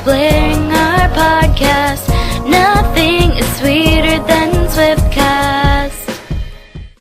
blaring our podcast. Nothing is sweeter than Swiftcast.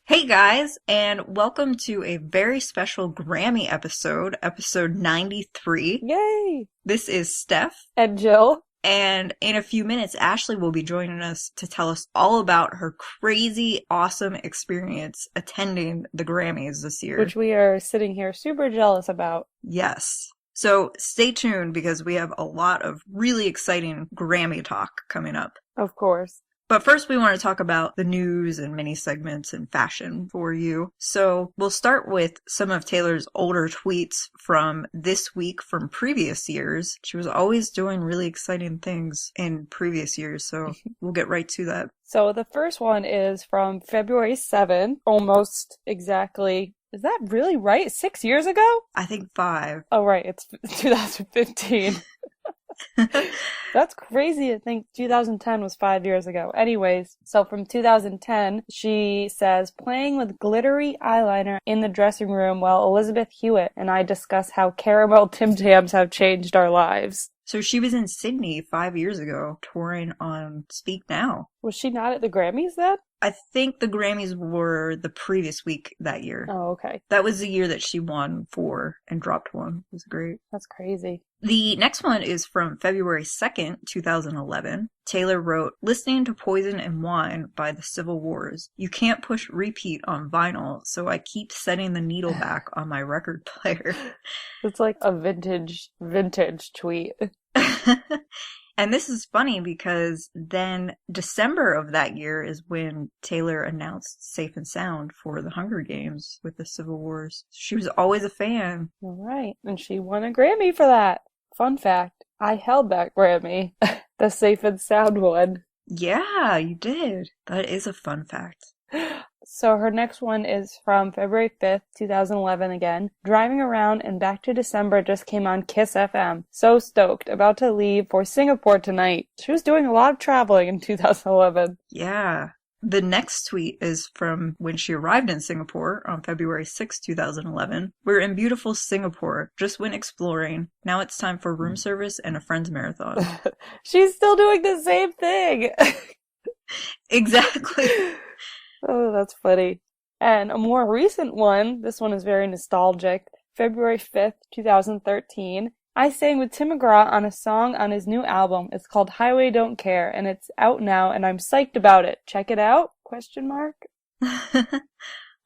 Hey guys, and welcome to a very special Grammy episode, episode 93. Yay! This is Steph. And Jill. And in a few minutes, Ashley will be joining us to tell us all about her crazy, awesome experience attending the Grammys this year. Which we are sitting here super jealous about. Yes. So stay tuned because we have a lot of really exciting Grammy talk coming up. Of course. But first we want to talk about the news and mini segments and fashion for you. So we'll start with some of Taylor's older tweets from this week from previous years. She was always doing really exciting things in previous years, so we'll get right to that. So the first one is from February 7, almost exactly. Is that really right? 6 years ago? I think 5. Oh, right. It's 2015. That's crazy to think 2010 was 5 years ago. Anyways, so from 2010, she says, playing with glittery eyeliner in the dressing room while Elizabeth Hewitt and I discuss how caramel Tim Tams have changed our lives. So she was in Sydney 5 years ago, touring on Speak Now. Was she not at the Grammys then? I think the Grammys were the previous week that year. Oh, okay. That was the year that she won 4 and dropped 1. It was great. That's crazy. The next one is from February 2nd, 2011. Taylor wrote, listening to Poison and Wine by the Civil Wars. You can't push repeat on vinyl, so I keep setting the needle back on my record player. It's like a vintage tweet. And this is funny because then December of that year is when Taylor announced Safe and Sound for the Hunger Games with the Civil Wars. She was always a fan. All right. And she won a Grammy for that. Fun fact, I held that Grammy. The Safe and Sound one. Yeah, you did. That is a fun fact. So her next one is from February 5th, 2011 again. Driving around and Back to December just came on Kiss FM. So stoked. About to leave for Singapore tonight. She was doing a lot of traveling in 2011. Yeah. The next tweet is from when she arrived in Singapore on February 6, 2011. We're in beautiful Singapore. Just went exploring. Now it's time for room service and a friend's marathon. She's still doing the same thing. Exactly. Oh, that's funny. And a more recent one, this one is very nostalgic. February 5th, 2013. I sang with Tim McGraw on a song on his new album. It's called Highway Don't Care, and it's out now, and I'm psyched about it. Check it out? ?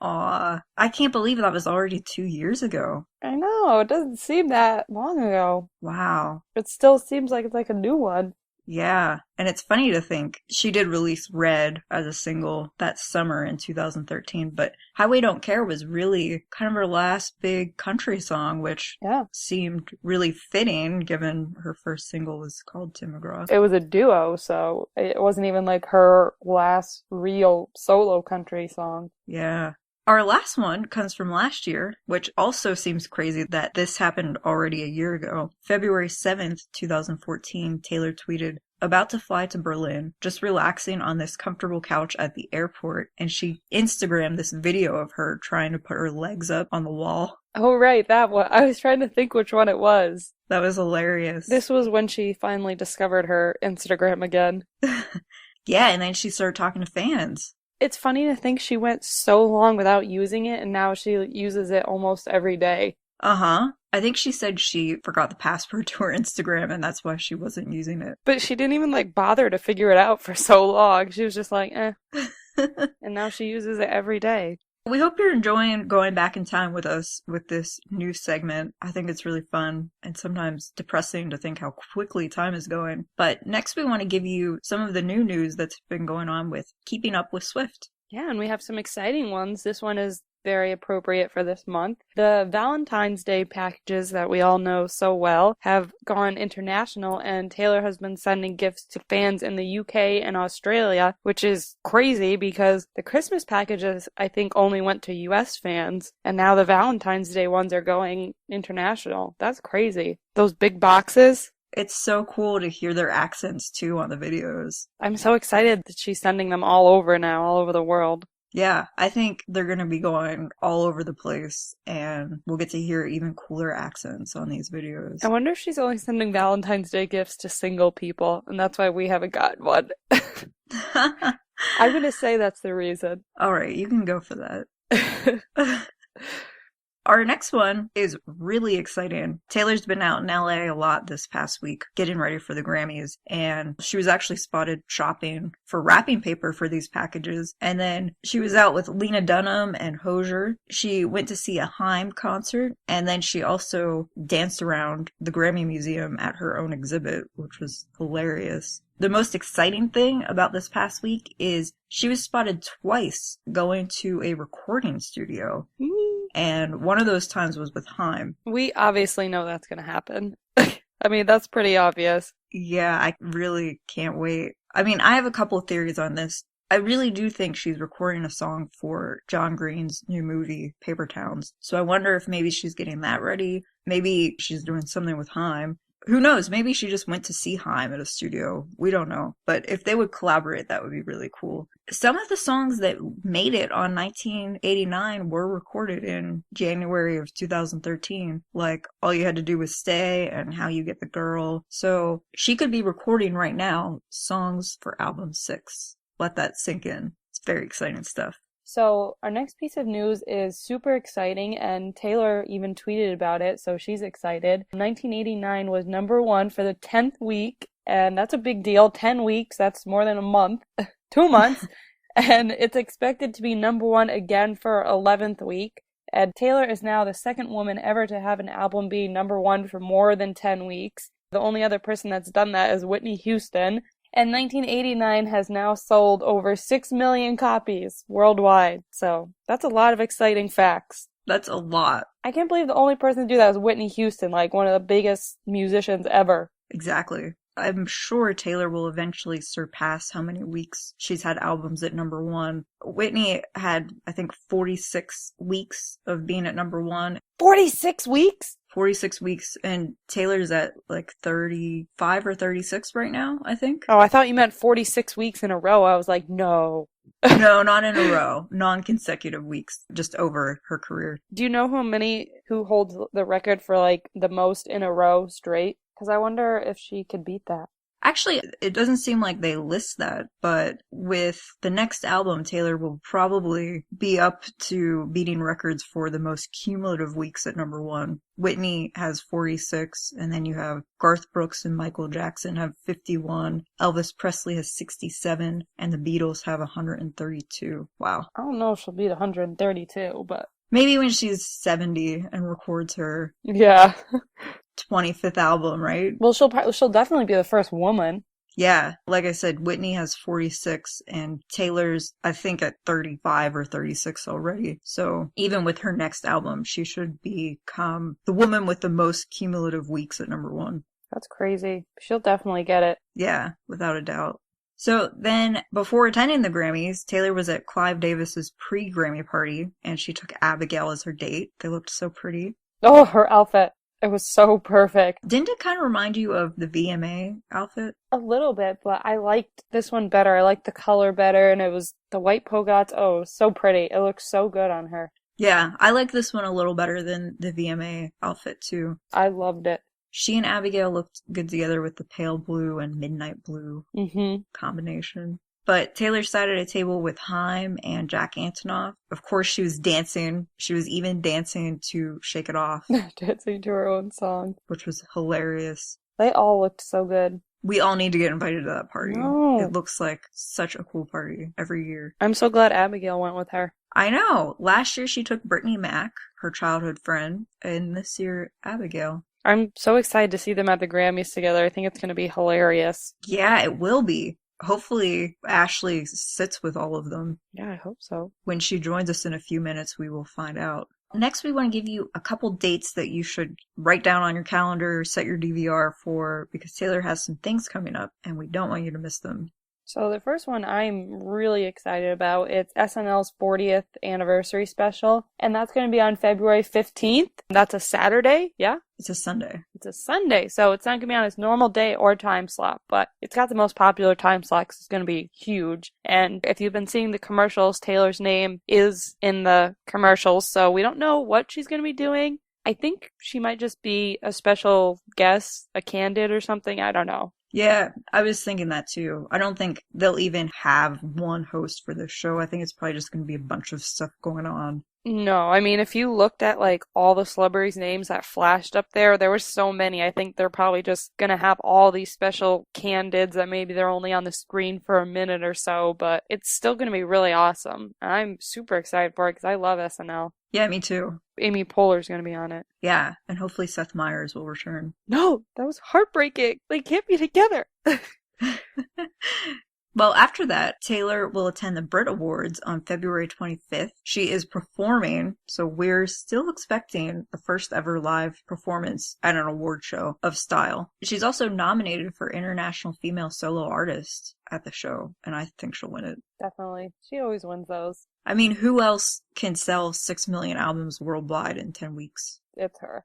Aw, I can't believe that was already 2 years ago. I know, it doesn't seem that long ago. Wow. It still seems like it's like a new one. Yeah, and it's funny to think she did release Red as a single that summer in 2013, but Highway Don't Care was really kind of her last big country song, which seemed really fitting given her first single was called Tim McGraw. It was a duo, so it wasn't even like her last real solo country song. Yeah. Our last one comes from last year, which also seems crazy that this happened already a year ago. February 7th, 2014, Taylor tweeted, about to fly to Berlin, just relaxing on this comfortable couch at the airport, and she Instagrammed this video of her trying to put her legs up on the wall. Oh, right, that one. I was trying to think which one it was. That was hilarious. This was when she finally discovered her Instagram again. Yeah, and then she started talking to fans. It's funny to think she went so long without using it, and now she uses it almost every day. Uh-huh. I think she said she forgot the password to her Instagram, and that's why she wasn't using it. But she didn't even, bother to figure it out for so long. She was just like, eh. And now she uses it every day. We hope you're enjoying going back in time with us with this new segment. I think it's really fun and sometimes depressing to think how quickly time is going. But next we want to give you some of the new news that's been going on with Keeping Up with Swift. Yeah, and we have some exciting ones. This one is very appropriate for this month. The Valentine's Day packages that we all know so well have gone international, and Taylor has been sending gifts to fans in the UK and Australia, which is crazy because the Christmas packages, I think, only went to US fans, and now the Valentine's Day ones are going international. That's crazy. Those big boxes. It's so cool to hear their accents, too, on the videos. I'm so excited that she's sending them all over now, all over the world. Yeah, I think they're going to be going all over the place, and we'll get to hear even cooler accents on these videos. I wonder if she's only sending Valentine's Day gifts to single people, and that's why we haven't gotten one. I'm going to say that's the reason. All right, you can go for that. Our next one is really exciting. Taylor's been out in LA a lot this past week, getting ready for the Grammys, and she was actually spotted shopping for wrapping paper for these packages. And then she was out with Lena Dunham and Hozier. She went to see a Haim concert, and then she also danced around the Grammy Museum at her own exhibit, which was hilarious. The most exciting thing about this past week is she was spotted twice going to a recording studio. And one of those times was with Haim. We obviously know that's going to happen. I mean, that's pretty obvious. Yeah, I really can't wait. I mean, I have a couple of theories on this. I really do think she's recording a song for John Green's new movie, Paper Towns. So I wonder if maybe she's getting that ready. Maybe she's doing something with Haim. Who knows? Maybe she just went to see Haim at a studio. We don't know. But if they would collaborate, that would be really cool. Some of the songs that made it on 1989 were recorded in January of 2013. Like All You Had to Do Was Stay and How You Get the Girl. So she could be recording right now songs for album 6. Let that sink in. It's very exciting stuff. So our next piece of news is super exciting, and Taylor even tweeted about it, so she's excited. 1989 was number 1 for the 10th week, and that's a big deal. 10 weeks, that's more than a month. 2 months. And it's expected to be number 1 again for 11th week. And Taylor is now the second woman ever to have an album be number 1 for more than 10 weeks. The only other person that's done that is Whitney Houston. And 1989 has now sold over 6 million copies worldwide. So that's a lot of exciting facts. That's a lot. I can't believe the only person to do that is Whitney Houston, like one of the biggest musicians ever. Exactly. I'm sure Taylor will eventually surpass how many weeks she's had albums at number 1. Whitney had, I think, 46 weeks of being at number 1. 46 weeks? 46 weeks, and Taylor's at like 35 or 36 right now, I think. Oh, I thought you meant 46 weeks in a row. I was like, no. No, not in a row. Non-consecutive weeks, just over her career. Do you know who holds the record for like the most in a row straight? Because I wonder if she could beat that. Actually, it doesn't seem like they list that, but with the next album, Taylor will probably be up to beating records for the most cumulative weeks at number 1. Whitney has 46, and then you have Garth Brooks and Michael Jackson have 51, Elvis Presley has 67, and the Beatles have 132. Wow. I don't know if she'll beat 132, but... Maybe when she's 70 and records her... Yeah. 25th album, right? Well, she'll definitely be the first woman. Yeah, like I said, Whitney has 46 and Taylor's, I think, at 35 or 36 already. So even with her next album, she should become the woman with the most cumulative weeks at number 1. That's crazy. She'll definitely get it. Yeah, without a doubt. So then, before attending the Grammys, Taylor was at Clive Davis's pre-Grammy party, and she took Abigail as her date. They looked so pretty. Oh, her outfit. It was so perfect. Didn't it kind of remind you of the VMA outfit? A little bit, but I liked this one better. I liked the color better, and it was the white polka dots. Oh, it was so pretty. It looked so good on her. Yeah, I like this one a little better than the VMA outfit, too. I loved it. She and Abigail looked good together with the pale blue and midnight blue combination. But Taylor sat at a table with Haim and Jack Antonoff. Of course, she was dancing. She was even dancing to Shake It Off. Dancing to her own song. Which was hilarious. They all looked so good. We all need to get invited to that party. No. It looks like such a cool party every year. I'm so glad Abigail went with her. I know. Last year she took Brittany Mac, her childhood friend, and this year Abigail. I'm so excited to see them at the Grammys together. I think it's going to be hilarious. Yeah, it will be. Hopefully Ashley sits with all of them. Yeah, I hope so. When she joins us in a few minutes, we will find out. Next, we want to give you a couple dates that you should write down on your calendar, set your DVR for, because Taylor has some things coming up, and we don't want you to miss them. So the first one I'm really excited about, it's SNL's 40th anniversary special, and that's going to be on February 15th. That's a Saturday, yeah? It's a Sunday. It's a Sunday, so it's not going to be on its normal day or time slot, but it's got the most popular time slot because it's going to be huge. And if you've been seeing the commercials, Taylor's name is in the commercials, so we don't know what she's going to be doing. I think she might just be a special guest, a candid or something. I don't know. Yeah, I was thinking that too. I don't think they'll even have one host for this show. I think it's probably just going to be a bunch of stuff going on. No, I mean, if you looked at like all the celebrities' names that flashed up there were so many. I think they're probably just gonna have all these special candids that maybe they're only on the screen for a minute or so, but it's still gonna be really awesome. I'm super excited for it because I love SNL. Yeah, me too. Amy Poehler's gonna be on it. Yeah, and hopefully Seth Meyers will return. No, that was heartbreaking. They can't be together. Well, after that, Taylor will attend the Brit Awards on February 25th. She is performing, so we're still expecting the first ever live performance at an award show of Style. She's also nominated for International Female Solo Artist at the show, and I think she'll win it. Definitely. She always wins those. I mean, who else can sell 6 million albums worldwide in 10 weeks? It's her.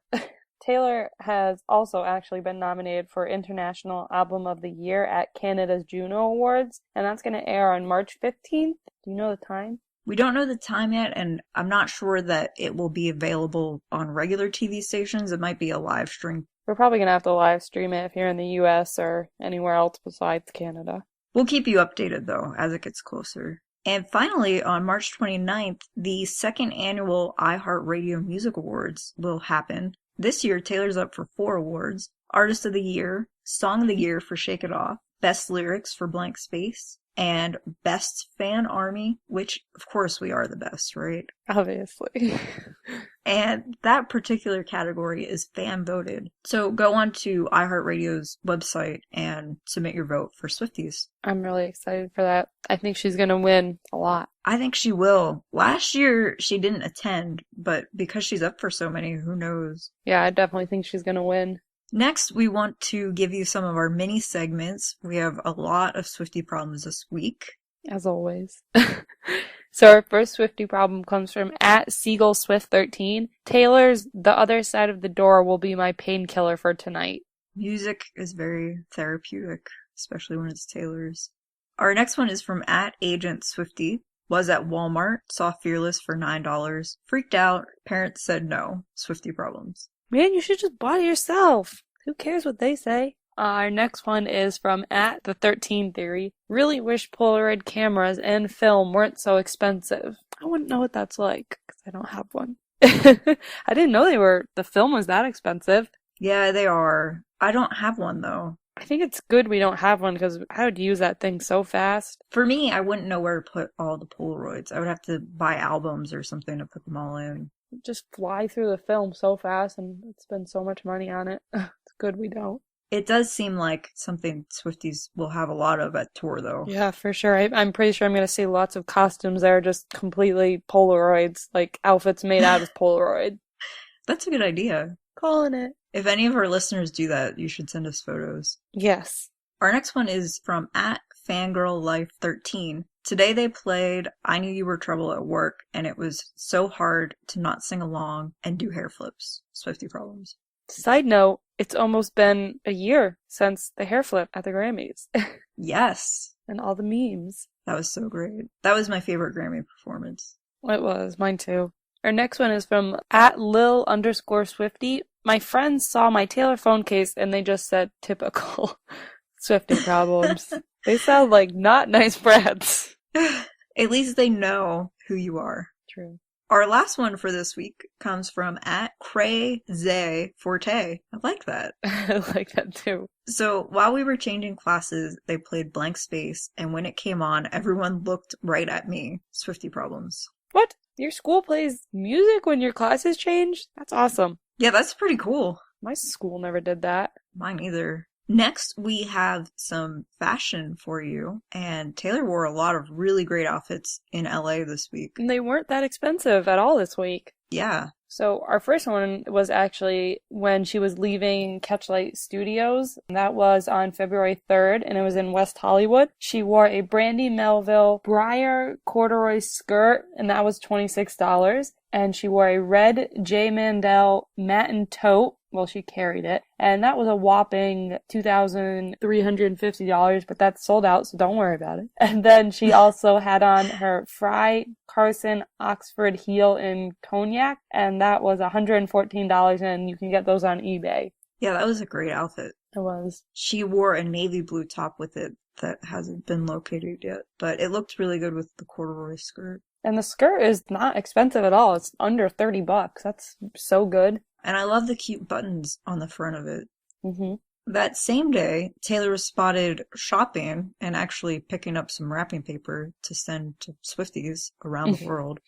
Taylor has also actually been nominated for International Album of the Year at Canada's Juno Awards, and that's going to air on March 15th. Do you know the time? We don't know the time yet, and I'm not sure that it will be available on regular TV stations. It might be a live stream. We're probably going to have to live stream it if you're in the US or anywhere else besides Canada. We'll keep you updated, though, as it gets closer. And finally, on March 29th, the second annual iHeartRadio Music Awards will happen. This year, Taylor's up for 4 awards: Artist of the Year, Song of the Year for Shake It Off, Best Lyrics for Blank Space, and Best Fan Army, which, of course, we are the best, right? Obviously. And that particular category is fan voted. So go on to iHeartRadio's website and submit your vote for Swifties. I'm really excited for that. I think she's going to win a lot. I think she will. Last year, she didn't attend, but because she's up for so many, who knows? Yeah, I definitely think she's going to win. Next, we want to give you some of our mini segments. We have a lot of Swiftie problems this week. As always. So our first Swiftie problem comes from @SeagullSwift13. Taylor's The Other Side of the Door will be my painkiller for tonight. Music is very therapeutic, especially when it's Taylor's. Our next one is from @AgentSwiftie. Was at Walmart, saw Fearless for $9. Freaked out, parents said no. Swiftie problems. Man, you should just buy it yourself. Who cares what they say? Our next one is from @The13Theory. Really wish Polaroid cameras and film weren't so expensive. I wouldn't know what that's like, because I don't have one. I didn't know the film was that expensive. Yeah, they are. I don't have one, though. I think it's good we don't have one, because I would use that thing so fast. For me, I wouldn't know where to put all the Polaroids. I would have to buy albums or something to put them all in. Just fly through the film so fast and spend so much money on it. It's good we don't. It does seem like something Swifties will have a lot of at tour, though. Yeah, for sure. I'm pretty sure I'm going to see lots of costumes that are just completely Polaroids, like outfits made out of Polaroid. That's a good idea. Calling it. If any of our listeners do that, you should send us photos. Yes. Our next one is from @FangirlLife13. Today they played I Knew You Were Trouble at Work, and it was so hard to not sing along and do hair flips. Swiftie problems. Side note, it's almost been a year since the hair flip at the Grammys. Yes. And all the memes. That was so great. That was my favorite Grammy performance. It was. Mine too. Our next one is from @Lil_Swiftie. My friends saw my Taylor phone case and they just said typical. Swiftie problems. They sound like not nice brats. At least they know who you are. True. Our last one for this week comes from @CrayZayForte. I like that. I like that too. So while we were changing classes, they played Blank Space, and when it came on, everyone looked right at me. Swiftie problems. What? Your school plays music when your classes change? That's awesome. Yeah, that's pretty cool. My school never did that. Mine either. Next, we have some fashion for you, and Taylor wore a lot of really great outfits in LA this week. And they weren't that expensive at all this week. Yeah, So our first one was actually when she was leaving Catchlight Studios. That was on February 3rd, and it was in West Hollywood. She wore a Brandy Melville Briar corduroy skirt, and that was $26. And she wore a red J. Mandel Matin tote. Well, she carried it. And that was a whopping $2,350, but that's sold out, so don't worry about it. And then she also had on her Fry Carson Oxford heel in cognac, and that was $114, and you can get those on eBay. Yeah, that was a great outfit. It was. She wore a navy blue top with it that hasn't been located yet, but it looked really good with the corduroy skirt. And the skirt is not expensive at all. It's under $30. That's so good. And I love the cute buttons on the front of it. Mm-hmm. That same day, Taylor was spotted shopping and actually picking up some wrapping paper to send to Swifties around the world.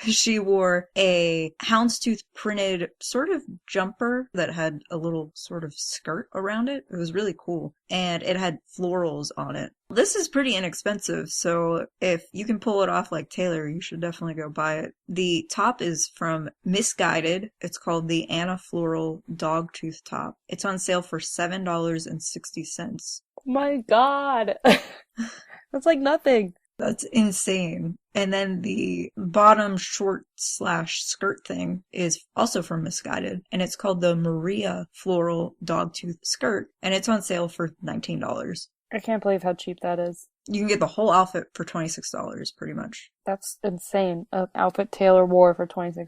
She wore a houndstooth printed sort of jumper that had a little sort of skirt around it. It was really cool. And it had florals on it. This is pretty inexpensive, so if you can pull it off like Taylor, you should definitely go buy it. The top is from Missguided. It's called the Anna Floral Dogtooth Top. It's on sale for $7.60. My God. That's like nothing. That's insane. And then the bottom short / skirt thing is also from Missguided, and it's called the Maria Floral Dogtooth Skirt, and it's on sale for $19. I can't believe how cheap that is. You can get the whole outfit for $26, pretty much. That's insane. An outfit Taylor wore for $26.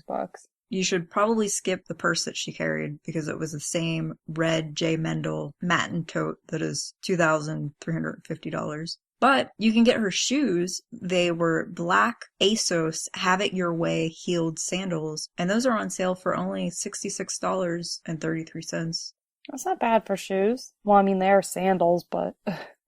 You should probably skip the purse that she carried because it was the same red J. Mendel Matin tote that is $2,350. But you can get her shoes. They were black ASOS Have It Your Way heeled sandals, and those are on sale for only $66.33. That's not bad for shoes. Well, I mean, they are sandals, but...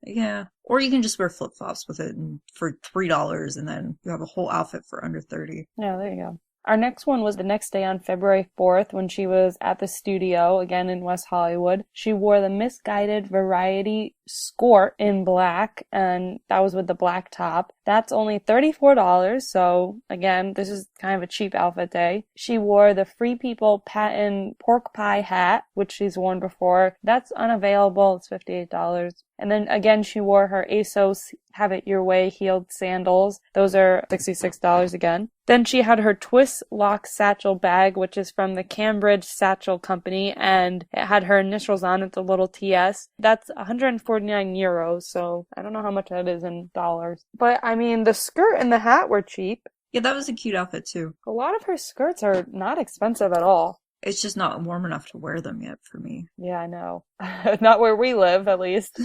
Yeah. Or you can just wear flip-flops with it and for $3, and then you have a whole outfit for under $30. Yeah, there you go. Our next one was the next day on February 4th when she was at the studio, again in West Hollywood. She wore the Missguided Variety Skirt in black, and that was with the black top. That's only $34, so again, this is kind of a cheap outfit day. She wore the Free People patent pork pie hat, which she's worn before. That's unavailable. It's $58. And then again, she wore her ASOS Have It Your Way heeled sandals. Those are $66 again. Then she had her twist lock satchel bag, which is from the Cambridge Satchel Company, and it had her initials on it, the little TS. That's 149 euros, so I don't know how much that is in dollars. But I mean, the skirt and the hat were cheap. Yeah, that was a cute outfit too. A lot of her skirts are not expensive at all. It's just not warm enough to wear them yet for me. Yeah, I know. Not where we live, at least.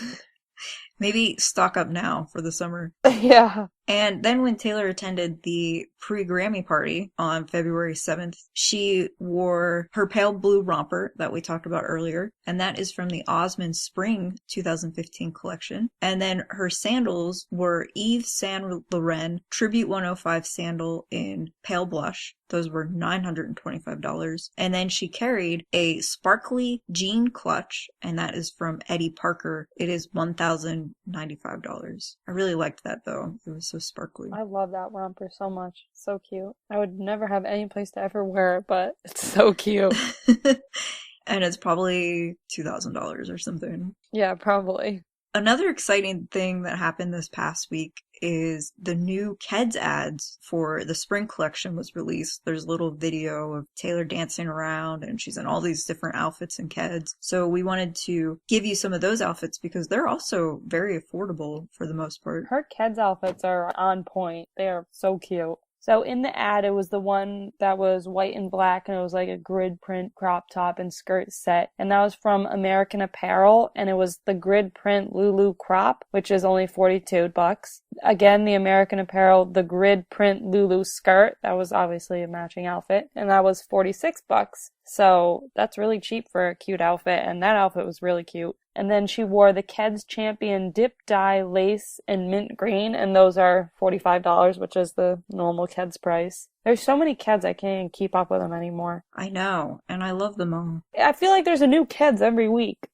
Maybe stock up now for the summer. Yeah. And then when Taylor attended the pre-Grammy party on February 7th, she wore her pale blue romper that we talked about earlier, and that is from the Osmond Spring 2015 collection. And then her sandals were Yves Saint Laurent Tribute 105 sandal in pale blush. Those were $925. And then she carried a sparkly jean clutch, and that is from Eddie Parker. It is $1,095. I really liked that though. It was so sparkly. I love that romper so much. So cute. I would never have any place to ever wear it, but it's so cute. And it's probably $2,000 or something. Yeah, probably. Another exciting thing that happened this past week is the new Keds ads for the spring collection was released. There's a little video of Taylor dancing around, and she's in all these different outfits in Keds. So we wanted to give you some of those outfits because they're also very affordable for the most part. Her Keds outfits are on point. They are so cute. So in the ad, it was the one that was white and black, and it was like a grid print crop top and skirt set. And that was from American Apparel, and it was the grid print Lulu crop, which is only $42. Again, the American Apparel, the grid print Lulu skirt, that was obviously a matching outfit, and that was $46. So that's really cheap for a cute outfit, and that outfit was really cute. And then she wore the Keds Champion Dip Dye Lace in mint green, and those are $45, which is the normal Keds price. There's so many Keds, I can't even keep up with them anymore. I know, and I love them all. I feel like there's a new Keds every week.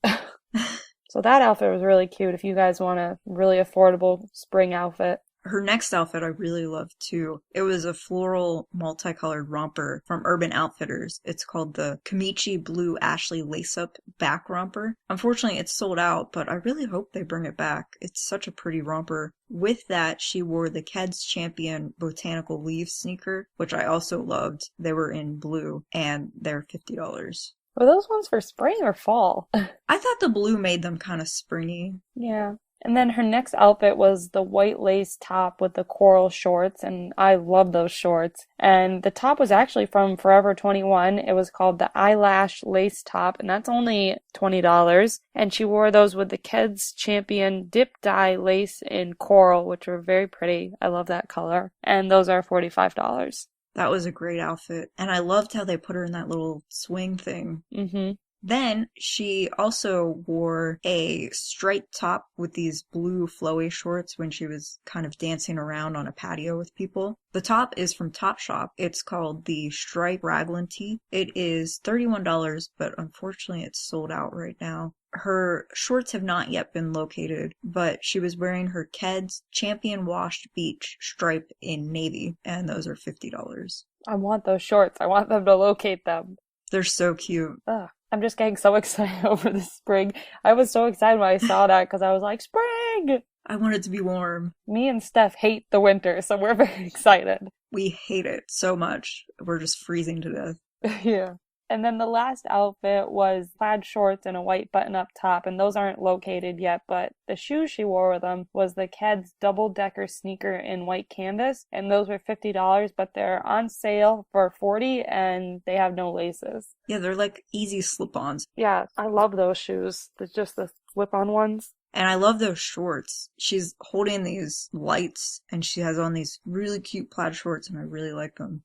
So that outfit was really cute if you guys want a really affordable spring outfit. Her next outfit I really loved too. It was a floral multicolored romper from Urban Outfitters. It's called the Kamichi Blue Ashley Lace-Up Back Romper. Unfortunately, it's sold out, but I really hope they bring it back. It's such a pretty romper. With that, she wore the Keds Champion Botanical Leaves sneaker, which I also loved. They were in blue, and they're $50. Were those ones for spring or fall? I thought the blue made them kind of springy. Yeah. And then her next outfit was the white lace top with the coral shorts, and I love those shorts. And the top was actually from Forever 21. It was called the Eyelash Lace Top, and that's only $20. And she wore those with the Keds Champion Dip Dye Lace in coral, which were very pretty. I love that color. And those are $45. That was a great outfit. And I loved how they put her in that little swing thing. Mm-hmm. Then she also wore a striped top with these blue flowy shorts when she was kind of dancing around on a patio with people. The top is from Topshop. It's called the Stripe Raglan Tee. It is $31, but unfortunately it's sold out right now. Her shorts have not yet been located, but she was wearing her Keds Champion Washed Beach stripe in navy, and those are $50. I want those shorts. I want them to locate them. They're so cute. Ugh. I'm just getting so excited over the spring. I was so excited when I saw that because I was like, spring! I want it to be warm. Me and Steph hate the winter, so we're very excited. We hate it so much. We're just freezing to death. Yeah. And then the last outfit was plaid shorts and a white button-up top, and those aren't located yet, but the shoes she wore with them was the Keds double-decker sneaker in white canvas, and those were $50, but they're on sale for $40, and they have no laces. Yeah, they're like easy slip-ons. Yeah, I love those shoes. They're just the slip-on ones. And I love those shorts. She's holding these lights, and she has on these really cute plaid shorts, and I really like them.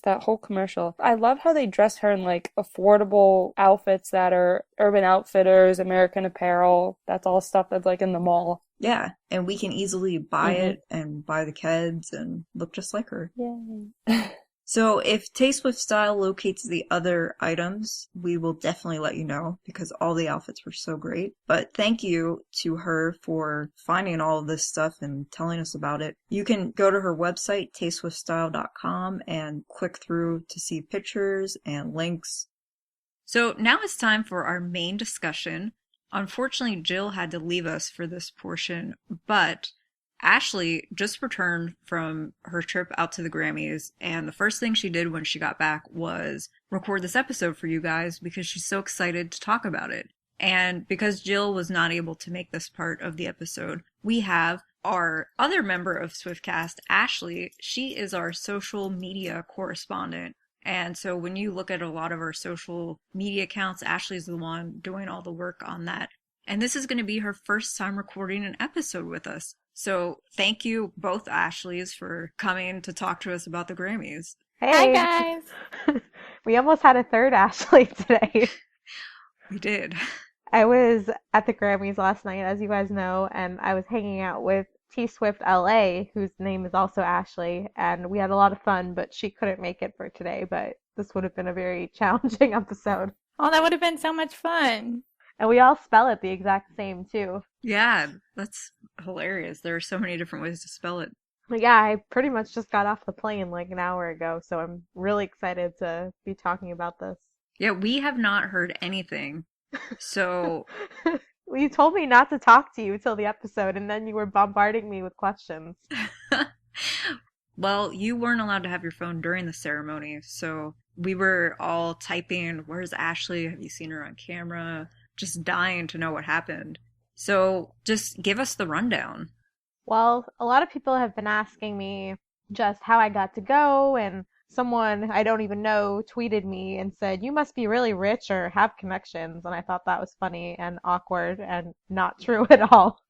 That whole commercial. I love how they dress her in like affordable outfits that are Urban Outfitters, American Apparel. That's all stuff that's like in the mall. Yeah, and we can easily buy it and buy the Keds and look just like her. Yay. So if Taste with Style locates the other items, we will definitely let you know because all the outfits were so great. But thank you to her for finding all of this stuff and telling us about it. You can go to her website, tastewithstyle.com, and click through to see pictures and links. So now it's time for our main discussion. Unfortunately, Jill had to leave us for this portion, but Ashley just returned from her trip out to the Grammys, and the first thing she did when she got back was record this episode for you guys because she's so excited to talk about it. And because Jill was not able to make this part of the episode, we have our other member of Swiftcast, Ashley. She is our social media correspondent. And so when you look at a lot of our social media accounts, Ashley's the one doing all the work on that. And this is going to be her first time recording an episode with us. So thank you both Ashleys for coming to talk to us about the Grammys. Hey. Hi, guys. We almost had a third Ashley today. We did. I was at the Grammys last night, as you guys know, and I was hanging out with T Swift LA, whose name is also Ashley, and we had a lot of fun, but she couldn't make it for today, but this would have been a very challenging episode. Oh, that would have been so much fun. And we all spell it the exact same, too. Yeah, that's hilarious. There are so many different ways to spell it. But yeah, I pretty much just got off the plane like an hour ago, so I'm really excited to be talking about this. Yeah, we have not heard anything. So Well, you told me not to talk to you until the episode, and then you were bombarding me with questions. well, you weren't allowed to have your phone during the ceremony, so we were all typing, "Where's Ashley? Have you seen her on camera?" Just dying to know what happened. So just give us the rundown. Well, a lot of people have been asking me just how I got to go, and someone I don't even know tweeted me and said, "You must be really rich or have connections," and I thought that was funny and awkward and not true at all.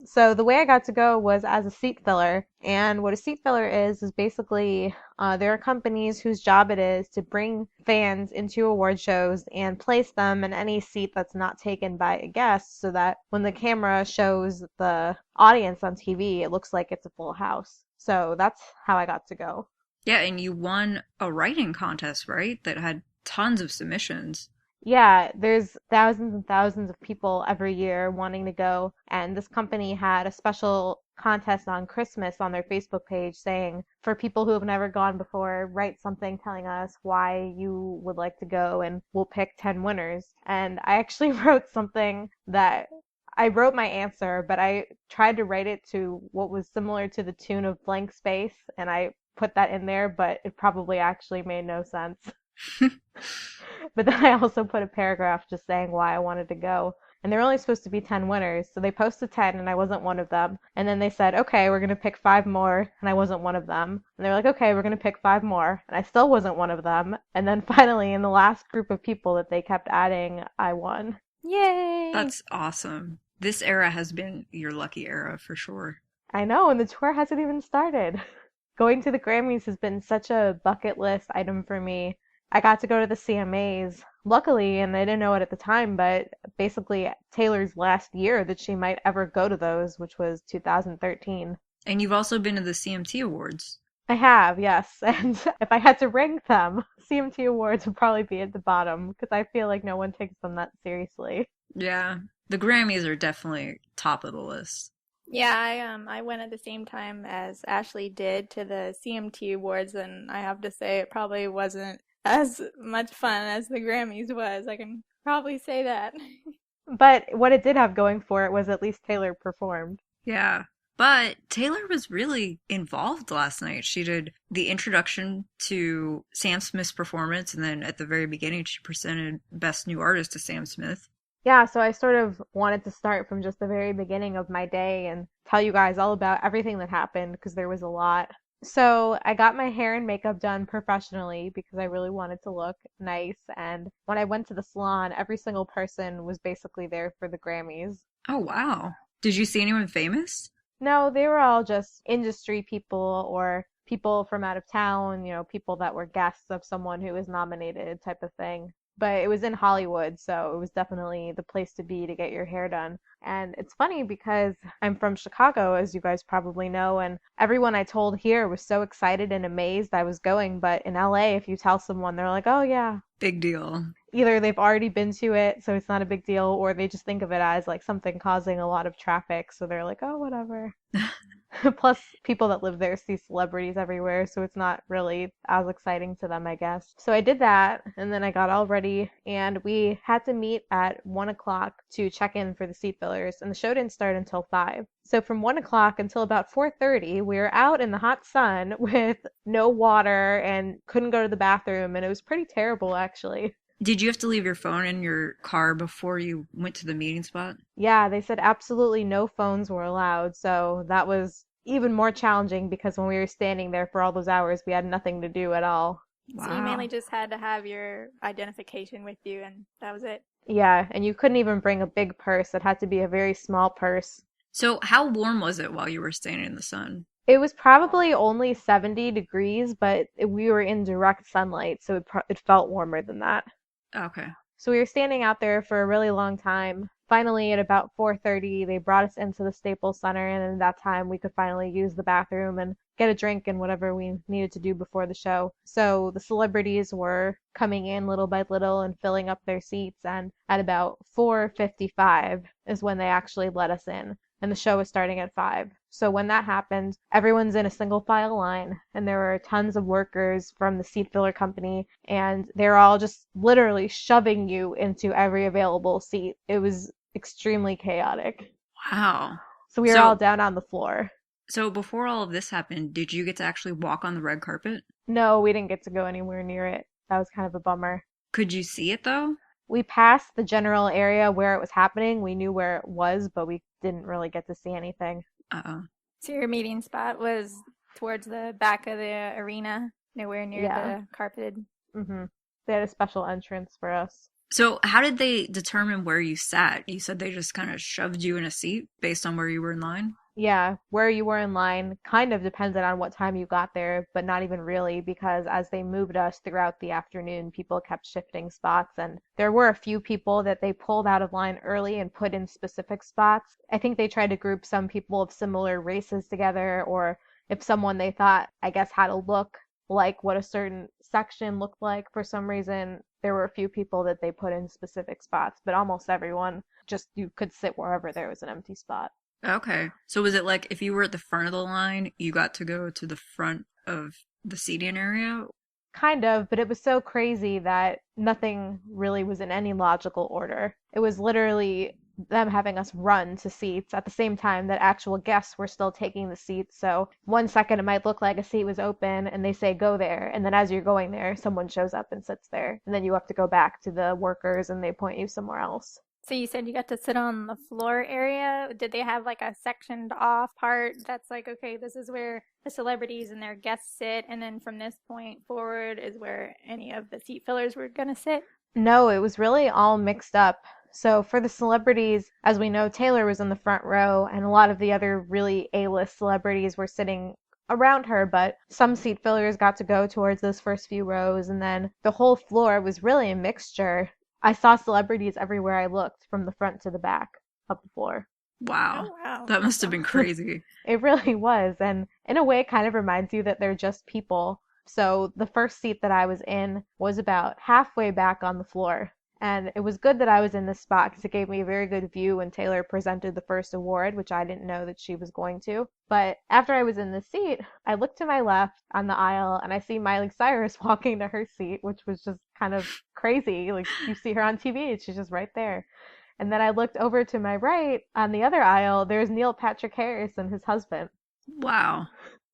So the way I got to go was as a seat filler, and what a seat filler is basically there are companies whose job it is to bring fans into award shows and place them in any seat that's not taken by a guest so that when the camera shows the audience on TV, it looks like it's a full house. So that's how I got to go. Yeah, and you won a writing contest, right? That had tons of submissions. Yeah, there's thousands and thousands of people every year wanting to go, and this company had a special contest on Christmas on their Facebook page saying, for people who have never gone before, write something telling us why you would like to go, and we'll pick 10 winners. And I actually wrote something that I wrote my answer, but I tried to write it to what was similar to the tune of Blank Space, and I put that in there, but it probably actually made no sense. But then I also put a paragraph just saying why I wanted to go. And there were only supposed to be 10 winners. So they posted 10 and I wasn't one of them. And then they said, okay, we're going to pick 5 more. And I wasn't one of them. And they were like, okay, we're going to pick 5 more. And I still wasn't one of them. And then finally, in the last group of people that they kept adding, I won. Yay! That's awesome. This era has been your lucky era for sure. I know, and the tour hasn't even started. Going to the Grammys has been such a bucket list item for me. I got to go to the CMAs, luckily, and I didn't know it at the time, but basically Taylor's last year that she might ever go to those, which was 2013. And you've also been to the CMT Awards. I have, yes, and if I had to rank them, CMT Awards would probably be at the bottom, because I feel like no one takes them that seriously. Yeah. The Grammys are definitely top of the list. Yeah, I went at the same time as Ashley did to the CMT Awards, and I have to say it probably wasn't as much fun as the Grammys was. I can probably say that. But what it did have going for it was at least Taylor performed. Yeah. But Taylor was really involved last night. She did the introduction to Sam Smith's performance, and then at the very beginning, she presented Best New Artist to Sam Smith. Yeah, so I sort of wanted to start from just the very beginning of my day and tell you guys all about everything that happened because there was a lot. So I got my hair and makeup done professionally because I really wanted to look nice. And when I went to the salon, every single person was basically there for the Grammys. Oh, wow. Did you see anyone famous? No, they were all just industry people or people from out of town, people that were guests of someone who was nominated type of thing. But it was in Hollywood, so it was definitely the place to be to get your hair done. And it's funny because I'm from Chicago, as you guys probably know, and everyone I told here was so excited and amazed I was going. But in LA, if you tell someone, they're like, oh, yeah. Big deal. Either they've already been to it, so it's not a big deal, or they just think of it as like something causing a lot of traffic, so they're like, oh, whatever. Plus, people that live there see celebrities everywhere, so it's not really as exciting to them, I guess. So I did that, and then I got all ready, and we had to meet at 1 o'clock to check in for the seat fillers, and the show didn't start until 5. So from 1 o'clock until about 4:30, we were out in the hot sun with no water and couldn't go to the bathroom, and it was pretty terrible, actually. Did you have to leave your phone in your car before you went to the meeting spot? Yeah, they said absolutely no phones were allowed, so that was even more challenging because when we were standing there for all those hours, we had nothing to do at all. Wow. So you mainly just had to have your identification with you, and that was it. Yeah, and you couldn't even bring a big purse. It had to be a very small purse. So how warm was it while you were standing in the sun? It was probably only 70 degrees, but we were in direct sunlight, so it felt warmer than that. Okay. So we were standing out there for a really long time. Finally, at about 4:30, they brought us into the Staples Center, and at that time, we could finally use the bathroom and get a drink and whatever we needed to do before the show. So the celebrities were coming in little by little and filling up their seats, and at about 4:55 is when they actually let us in. And the show was starting at 5. So when that happened, everyone's in a single file line, and there were tons of workers from the seat filler company, and they're all just literally shoving you into every available seat. It was extremely chaotic. Wow. So we were all down on the floor. So before all of this happened, did you get to actually walk on the red carpet? No, we didn't get to go anywhere near it. That was kind of a bummer. Could you see it though? We passed the general area where it was happening. We knew where it was, but we didn't really get to see anything. Uh-oh. So your meeting spot was towards the back of the arena, nowhere near the carpeted. Mm-hmm. They had a special entrance for us. So how did they determine where you sat? You said they just kind of shoved you in a seat based on where you were in line? Yeah, where you were in line kind of depended on what time you got there, but not even really, because as they moved us throughout the afternoon, people kept shifting spots, and there were a few people that they pulled out of line early and put in specific spots. I think they tried to group some people of similar races together, or if someone they thought, I guess, had a look like what a certain section looked like for some reason, There were a few people that they put in specific spots, but almost everyone just you could sit wherever there was an empty spot. Okay. So was it like if you were at the front of the line, you got to go to the front of the seating area? Kind of, but it was so crazy that nothing really was in any logical order. It was literally them having us run to seats at the same time that actual guests were still taking the seats. So 1 second it might look like a seat was open and they say go there. And then as you're going there, someone shows up and sits there. And then you have to go back to the workers and they point you somewhere else. So you said you got to sit on the floor area. Did they have like a sectioned off part that's like, okay, this is where the celebrities and their guests sit, and then from this point forward is where any of the seat fillers were gonna sit? No, it was really all mixed up. So for the celebrities, as we know, Taylor was in the front row, and a lot of the other really A-list celebrities were sitting around her, but some seat fillers got to go towards those first few rows, and then the whole floor was really a mixture. I saw celebrities everywhere I looked, from the front to the back of the floor. Wow. Oh, wow. That must have been crazy. It really was, and in a way it kind of reminds you that they're just people. So the first seat that I was in was about halfway back on the floor. And it was good that I was in this spot because it gave me a very good view when Taylor presented the first award, which I didn't know that she was going to. But after I was in the seat, I looked to my left on the aisle and I see Miley Cyrus walking to her seat, which was just kind of crazy. Like you see her on TV and she's just right there. And then I looked over to my right on the other aisle, there's Neil Patrick Harris and his husband. Wow.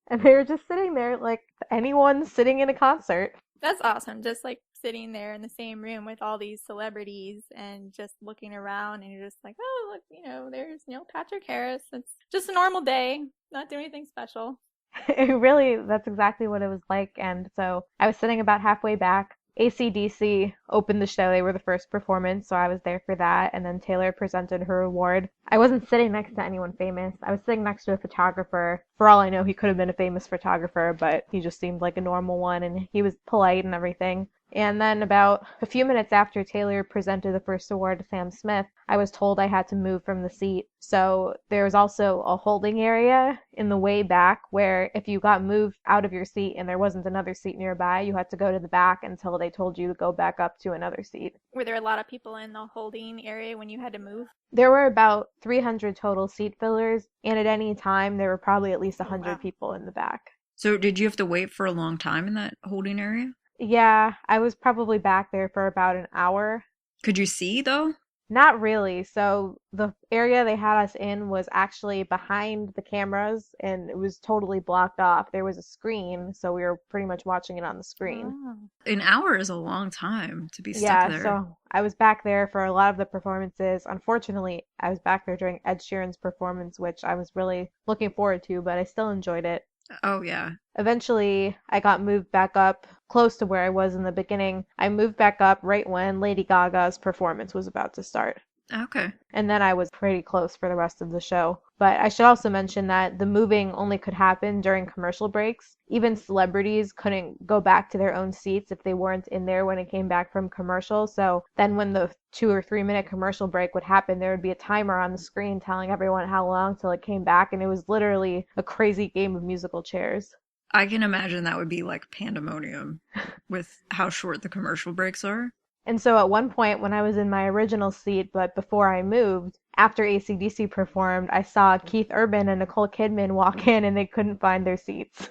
And they were just sitting there like anyone sitting in a concert. That's awesome. Just like sitting there in the same room with all these celebrities and just looking around, and you're just like, oh, look, there's Neil Patrick Harris. It's just a normal day, not doing anything special. That's exactly what it was like. And so I was sitting about halfway back. AC/DC opened the show. They were the first performance, so I was there for that. And then Taylor presented her award. I wasn't sitting next to anyone famous. I was sitting next to a photographer. For all I know, he could have been a famous photographer, but he just seemed like a normal one, and he was polite and everything. And then about a few minutes after Taylor presented the first award to Sam Smith, I was told I had to move from the seat. So there was also a holding area in the way back where if you got moved out of your seat and there wasn't another seat nearby, you had to go to the back until they told you to go back up to another seat. Were there a lot of people in the holding area when you had to move? There were about 300 total seat fillers, and at any time there were probably at least 100 wow. people in the back. So did you have to wait for a long time in that holding area? Yeah, I was probably back there for about an hour. Could you see, though? Not really. So the area they had us in was actually behind the cameras, and it was totally blocked off. There was a screen, so we were pretty much watching it on the screen. Oh. An hour is a long time to be stuck Yeah, there. so I was back there for a lot of the performances. Unfortunately, I was back there during Ed Sheeran's performance, which I was really looking forward to, but I still enjoyed it. Oh, yeah. Eventually, I got moved back up close to where I was in the beginning. I moved back up right when Lady Gaga's performance was about to start. Okay. And then I was pretty close for the rest of the show. But I should also mention that the moving only could happen during commercial breaks. Even celebrities couldn't go back to their own seats if they weren't in there when it came back from commercial. So then when the 2 or 3 minute commercial break would happen, there would be a timer on the screen telling everyone how long till it came back. And it was literally a crazy game of musical chairs. I can imagine that would be like pandemonium with how short the commercial breaks are. And so at one point when I was in my original seat, but before I moved, after AC/DC performed, I saw Keith Urban and Nicole Kidman walk in and they couldn't find their seats.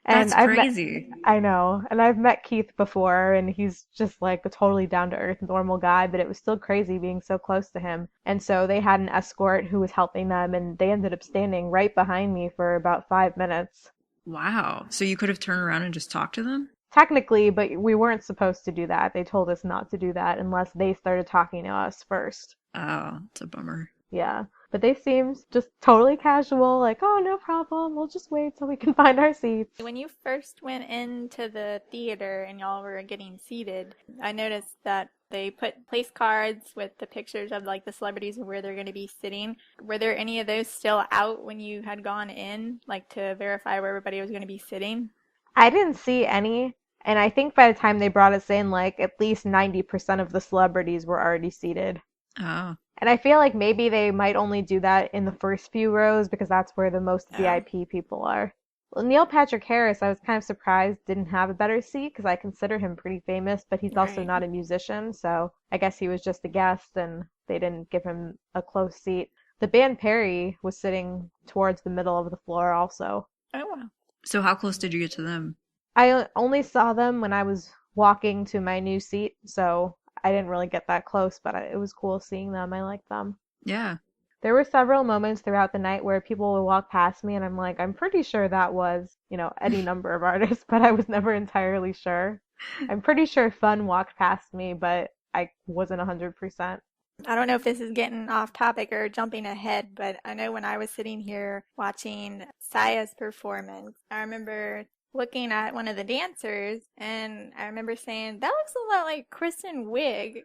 That's crazy. I know. And I've met Keith before, and he's just like a totally down-to-earth, normal guy, but it was still crazy being so close to him. And so they had an escort who was helping them, and they ended up standing right behind me for about 5 minutes. Wow. So you could have turned around and just talked to them? Technically, but we weren't supposed to do that. They told us not to do that unless they started talking to us first. Oh, it's a bummer. Yeah. But they seemed just totally casual, like, oh, no problem. We'll just wait till we can find our seats. When you first went into the theater and y'all were getting seated, I noticed that they put place cards with the pictures of like the celebrities and where they're going to be sitting. Were there any of those still out when you had gone in, like to verify where everybody was going to be sitting? I didn't see any. And I think by the time they brought us in, like at least 90% of the celebrities were already seated. Oh. And I feel like maybe they might only do that in the first few rows because that's where the most VIP people are. Well, Neil Patrick Harris, I was kind of surprised didn't have a better seat because I consider him pretty famous, but he's also Right. not a musician, so I guess he was just a guest and they didn't give him a close seat. The band Perry was sitting towards the middle of the floor also. Oh, wow. So how close did you get to them? I only saw them when I was walking to my new seat, so I didn't really get that close, but it was cool seeing them. I liked them. Yeah. There were several moments throughout the night where people would walk past me and I'm like, I'm pretty sure that was, any number of artists, but I was never entirely sure. I'm pretty sure Fun walked past me, but I wasn't 100%. I don't know if this is getting off topic or jumping ahead, but I know when I was sitting here watching Sia's performance, I remember looking at one of the dancers and I remember saying, that looks a lot like Kristen Wiig.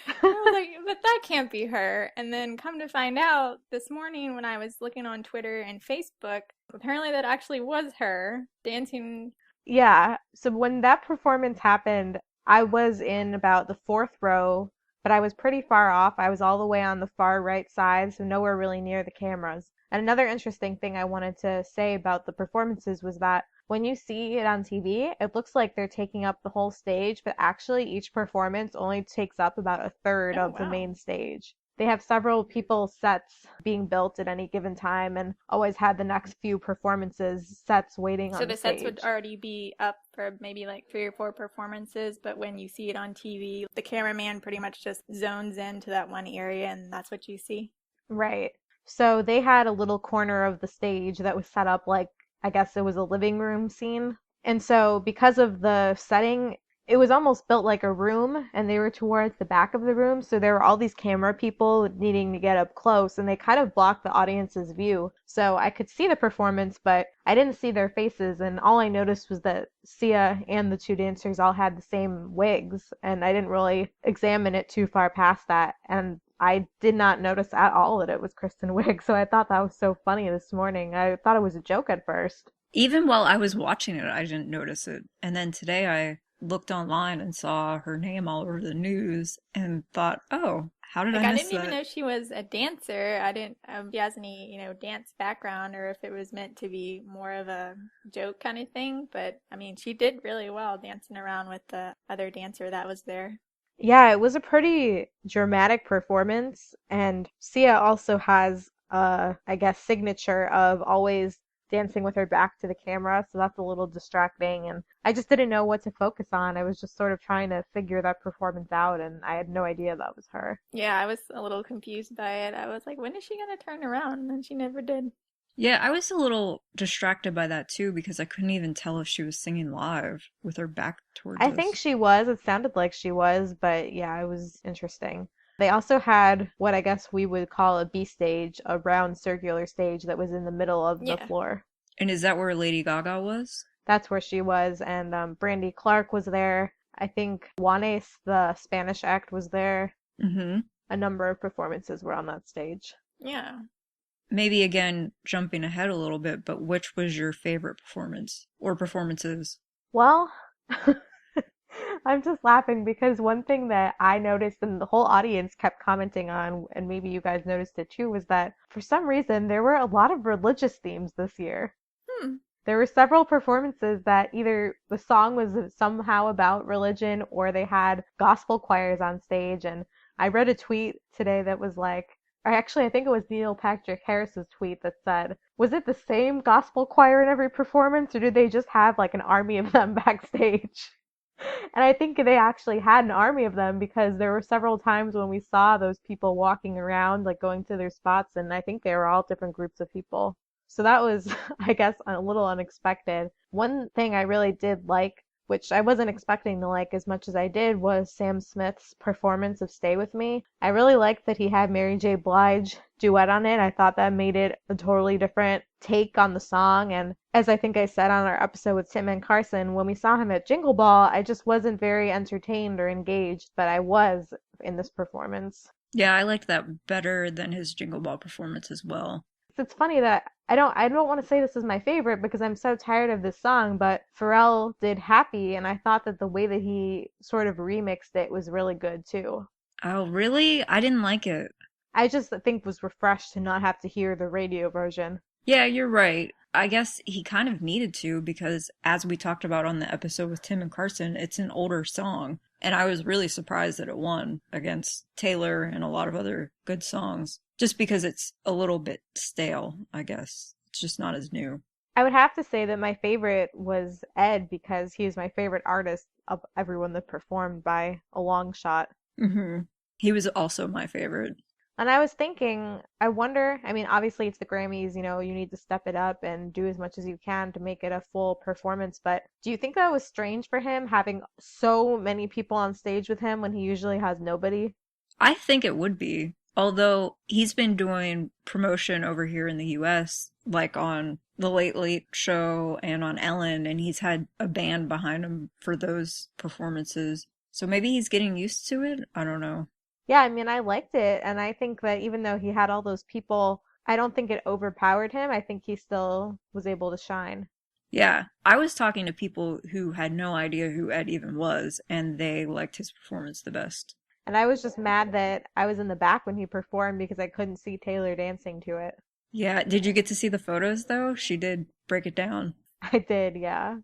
I was like, but that can't be her. And then come to find out this morning when I was looking on Twitter and Facebook, apparently that actually was her dancing. Yeah, so when that performance happened, I was in about the fourth row, but I was pretty far off. I was all the way on the far right side, so nowhere really near the cameras. And another interesting thing I wanted to say about the performances was that when you see it on TV, it looks like they're taking up the whole stage, but actually each performance only takes up about a third Oh, of the wow. main stage. They have several people's sets being built at any given time and always had the next few performances sets waiting So on the the sets would stage. already be up for maybe like 3 or 4 performances, but when you see it on TV, the cameraman pretty much just zones into that one area and that's what you see. Right. So they had a little corner of the stage that was set up like, I guess it was a living room scene. And so because of the setting, it was almost built like a room and they were towards the back of the room. So there were all these camera people needing to get up close and they kind of blocked the audience's view. So I could see the performance, but I didn't see their faces. And all I noticed was that Sia and the two dancers all had the same wigs. And I didn't really examine it too far past that. And I did not notice at all that it was Kristen Wiig. So I thought that was so funny this morning. I thought it was a joke at first. Even while I was watching it, I didn't notice it. And then today I looked online and saw her name all over the news and thought, oh, how did Like I I miss didn't even that? know she was a dancer. I didn't if she has any, dance background or if it was meant to be more of a joke kind of thing. But I mean, she did really well dancing around with the other dancer that was there. Yeah, it was a pretty dramatic performance, and Sia also has I guess signature of always dancing with her back to the camera, so that's a little distracting and I just didn't know what to focus on. I was just sort of trying to figure that performance out and I had no idea that was her. Yeah, I was a little confused by it. I was like, when is she gonna turn around? And she never did. Yeah, I was a little distracted by that too because I couldn't even tell if she was singing live with her back towards I think us. she was. It sounded like she was, but yeah, it was interesting. They also had what I guess we would call a B stage, a round circular stage that was in the middle of the Yeah. floor. And is that where Lady Gaga was? That's where she was, and Brandy Clark was there. I think Juanes, the Spanish act, was there. Mm-hmm. A number of performances were on that stage. Yeah. Maybe again, jumping ahead a little bit, but which was your favorite performance or performances? Well, I'm just laughing because one thing that I noticed and the whole audience kept commenting on, and maybe you guys noticed it too, was that for some reason there were a lot of religious themes this year. Hmm. There were several performances that either the song was somehow about religion or they had gospel choirs on stage. And I read a tweet today that was like, or actually, I think it was Neil Patrick Harris's tweet that said, was it the same gospel choir in every performance or did they just have like an army of them backstage? And I think they actually had an army of them because there were several times when we saw those people walking around, like going to their spots, and I think they were all different groups of people. So that was, I guess, a little unexpected. One thing I really did like, which I wasn't expecting to like as much as I did, was Sam Smith's performance of Stay With Me. I really liked that he had Mary J. Blige duet on it. I thought that made it a totally different take on the song. And as I think I said on our episode with Tim and Carson, when we saw him at Jingle Ball, I just wasn't very entertained or engaged, but I was in this performance. Yeah, I liked that better than his Jingle Ball performance as well. It's funny that I don't want to say this is my favorite because I'm so tired of this song, but Pharrell did Happy and I thought that the way that he sort of remixed it was really good too. Oh, really? I didn't like it. I just think was refreshed to not have to hear the radio version. Yeah, you're right. I guess he kind of needed to because, as we talked about on the episode with Tim and Carson, it's an older song. And I was really surprised that it won against Taylor and a lot of other good songs, just because it's a little bit stale, I guess. It's just not as new. I would have to say that my favorite was Ed because he was my favorite artist of everyone that performed by a long shot. Hmm. He was also my favorite. And I was thinking, I wonder, I mean, obviously it's the Grammys, you need to step it up and do as much as you can to make it a full performance, but do you think that was strange for him having so many people on stage with him when he usually has nobody? I think it would be. Although he's been doing promotion over here in the US, like on The Late Late Show and on Ellen, and he's had a band behind him for those performances. So maybe he's getting used to it? I don't know. Yeah, I mean, I liked it, and I think that even though he had all those people, I don't think it overpowered him. I think he still was able to shine. Yeah, I was talking to people who had no idea who Ed even was, and they liked his performance the best. And I was just mad that I was in the back when he performed because I couldn't see Taylor dancing to it. Yeah, did you get to see the photos though? She did break it down. I did, yeah.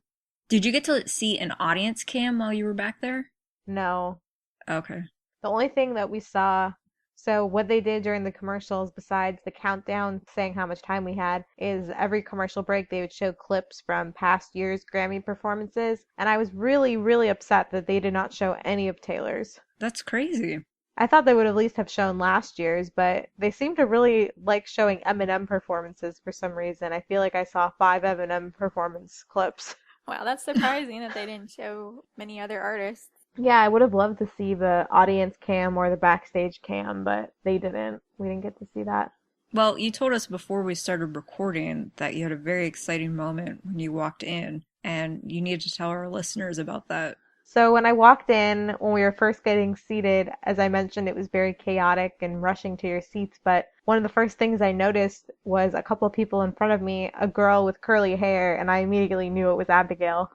Did you get to see an audience cam while you were back there? No. Okay. The only thing that we saw, so what they did during the commercials, besides the countdown saying how much time we had, is every commercial break they would show clips from past year's Grammy performances. And I was really, really upset that they did not show any of Taylor's. That's crazy. I thought they would at least have shown last year's, but they seem to really like showing Eminem performances for some reason. I feel like I saw 5 Eminem performance clips. Wow, that's surprising that they didn't show many other artists. Yeah, I would have loved to see the audience cam or the backstage cam, but they didn't. We didn't get to see that. Well, you told us before we started recording that you had a very exciting moment when you walked in, and you need to tell our listeners about that. So when I walked in, when we were first getting seated, as I mentioned, it was very chaotic and rushing to your seats. But one of the first things I noticed was a couple of people in front of me, a girl with curly hair, and I immediately knew it was Abigail.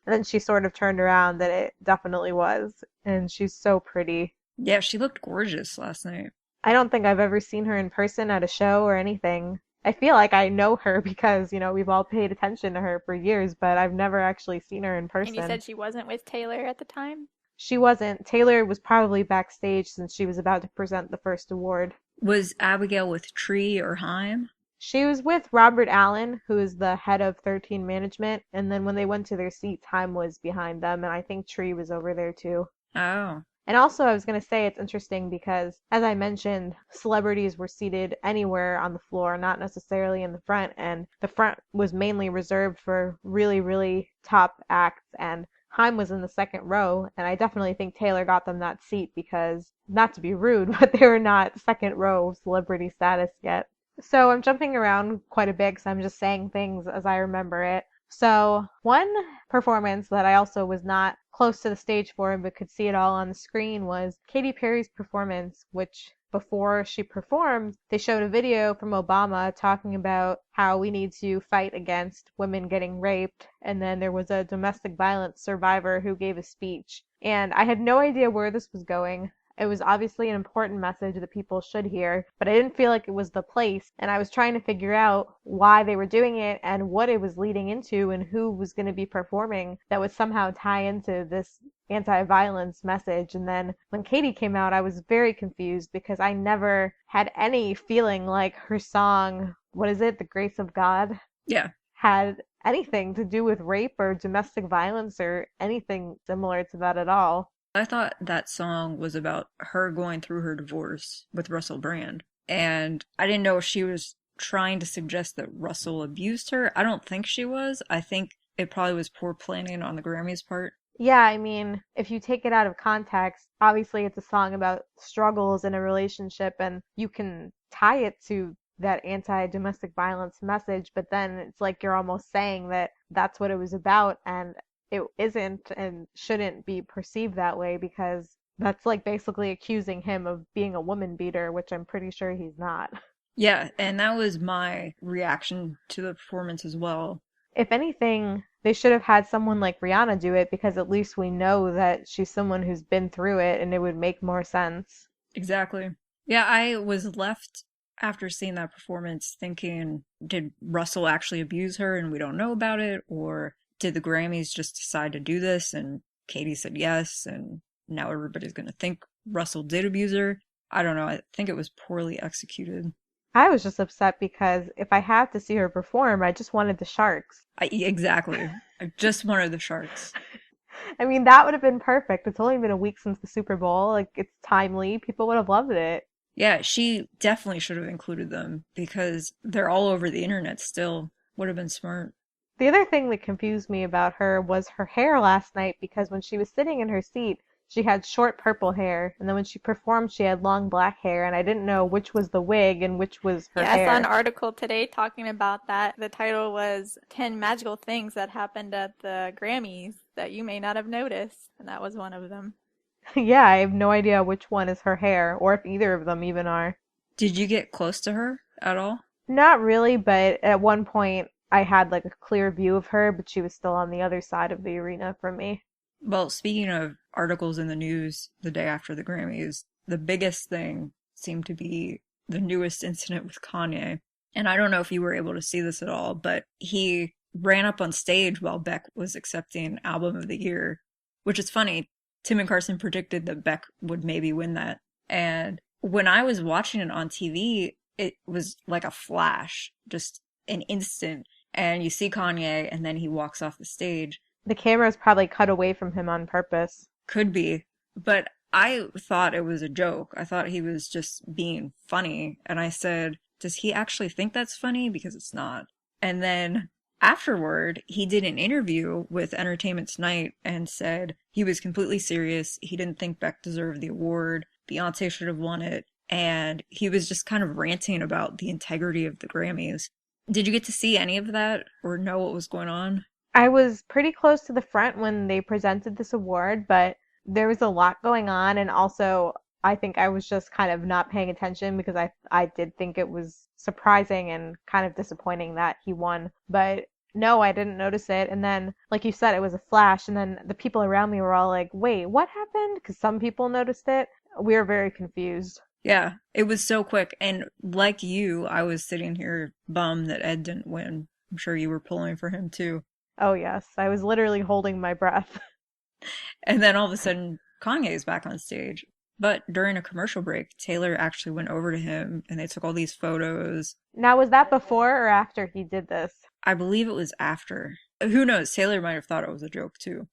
And then she sort of turned around that it definitely was. And she's so pretty. Yeah, she looked gorgeous last night. I don't think I've ever seen her in person at a show or anything. I feel like I know her because, we've all paid attention to her for years, but I've never actually seen her in And you person. said she wasn't with Taylor at the time? She wasn't. Taylor was probably backstage since she was about to present the first award. Was Abigail with Tree or Haim? She was with Robert Allen, who is the head of 13 Management, and then when they went to their seat, Time was behind them, and I think Tree was over there too. Oh. And also, I was going to say it's interesting because, as I mentioned, celebrities were seated anywhere on the floor, not necessarily in the front, and the front was mainly reserved for really, really top acts, and Haim was in the second row, and I definitely think Taylor got them that seat because, not to be rude, but they were not second row celebrity status yet. So I'm jumping around quite a bit because I'm just saying things as I remember it. So one performance that I also was not close to the stage for but could see it all on the screen was Katy Perry's performance, which before she performed, they showed a video from Obama talking about how we need to fight against women getting raped. And then there was a domestic violence survivor who gave a speech. And I had no idea where this was going. It was obviously an important message that people should hear, but I didn't feel like it was the place, and I was trying to figure out why they were doing it and what it was leading into and who was going to be performing that would somehow tie into this anti-violence message. And then when Katie came out, I was very confused because I never had any feeling like her song, what is it, The Grace of God, Yeah. had anything to do with rape or domestic violence or anything similar to that at all. I thought that song was about her going through her divorce with Russell Brand. And I didn't know if she was trying to suggest that Russell abused her. I don't think she was. I think it probably was poor planning on the Grammys part. Yeah, I mean, if you take it out of context, obviously it's a song about struggles in a relationship and you can tie it to that anti-domestic violence message, but then it's like you're almost saying that that's what it was about, and it isn't and shouldn't be perceived that way because that's like basically accusing him of being a woman beater, which I'm pretty sure he's not. Yeah, and that was my reaction to the performance as well. If anything, they should have had someone like Rihanna do it because at least we know that she's someone who's been through it and it would make more sense. Exactly. Yeah, I was left after seeing that performance thinking, did Russell actually abuse her and we don't know about it? Or did the Grammys just decide to do this and Katie said yes and now everybody's going to think Russell did abuse her? I don't know. I think it was poorly executed. I was just upset because if I had to see her perform, I just wanted the Sharks. Exactly. I just wanted the Sharks. I mean, that would have been perfect. It's only been a week since the Super Bowl. Like, it's timely. People would have loved it. Yeah, she definitely should have included them because they're all over the internet still. Would have been smart. The other thing that confused me about her was her hair last night because when she was sitting in her seat, she had short purple hair, and then when she performed, she had long black hair, and I didn't know which was the wig and which was her Yeah, I saw an hair. article today talking about that. The title was 10 Magical Things That Happened at the Grammys That You May Not Have Noticed, and that was one of them. Yeah, I have no idea which one is her hair, or if either of them even are. Did you get close to her at all? Not really, but at one point I had like a clear view of her, but she was still on the other side of the arena from me. Well, speaking of articles in the news the day after the Grammys, the biggest thing seemed to be the newest incident with Kanye. And I don't know if you were able to see this at all, but he ran up on stage while Beck was accepting Album of the Year, which is funny. Tim and Carson predicted that Beck would maybe win that. And when I was watching it on TV, it was like a flash, just an instant. And you see Kanye, and then he walks off the stage. The cameras probably cut away from him on purpose. Could be. But I thought it was a joke. I thought he was just being funny. And I said, does he actually think that's funny? Because it's not. And then afterward, he did an interview with Entertainment Tonight and said he was completely serious. He didn't think Beck deserved the award. Beyonce should have won it. And he was just kind of ranting about the integrity of the Grammys. Did you get to see any of that or know what was going on? I was pretty close to the front when they presented this award, but there was a lot going on, and also I think I was just kind of not paying attention because I did think it was surprising and kind of disappointing that he won. But no, I didn't notice it. And then, like you said, it was a flash, and then the people around me were all like, "Wait, what happened?" Because some people noticed it. We were very confused. Yeah, it was so quick. And like you, I was sitting here bummed that Ed didn't win. I'm sure you were pulling for him too. Oh yes, I was literally holding my breath. And then all of a sudden, Kanye's back on stage. But during a commercial break, Taylor actually went over to him and they took all these photos. Now, was that before or after he did this? I believe it was after. Who knows? Taylor might have thought it was a joke too.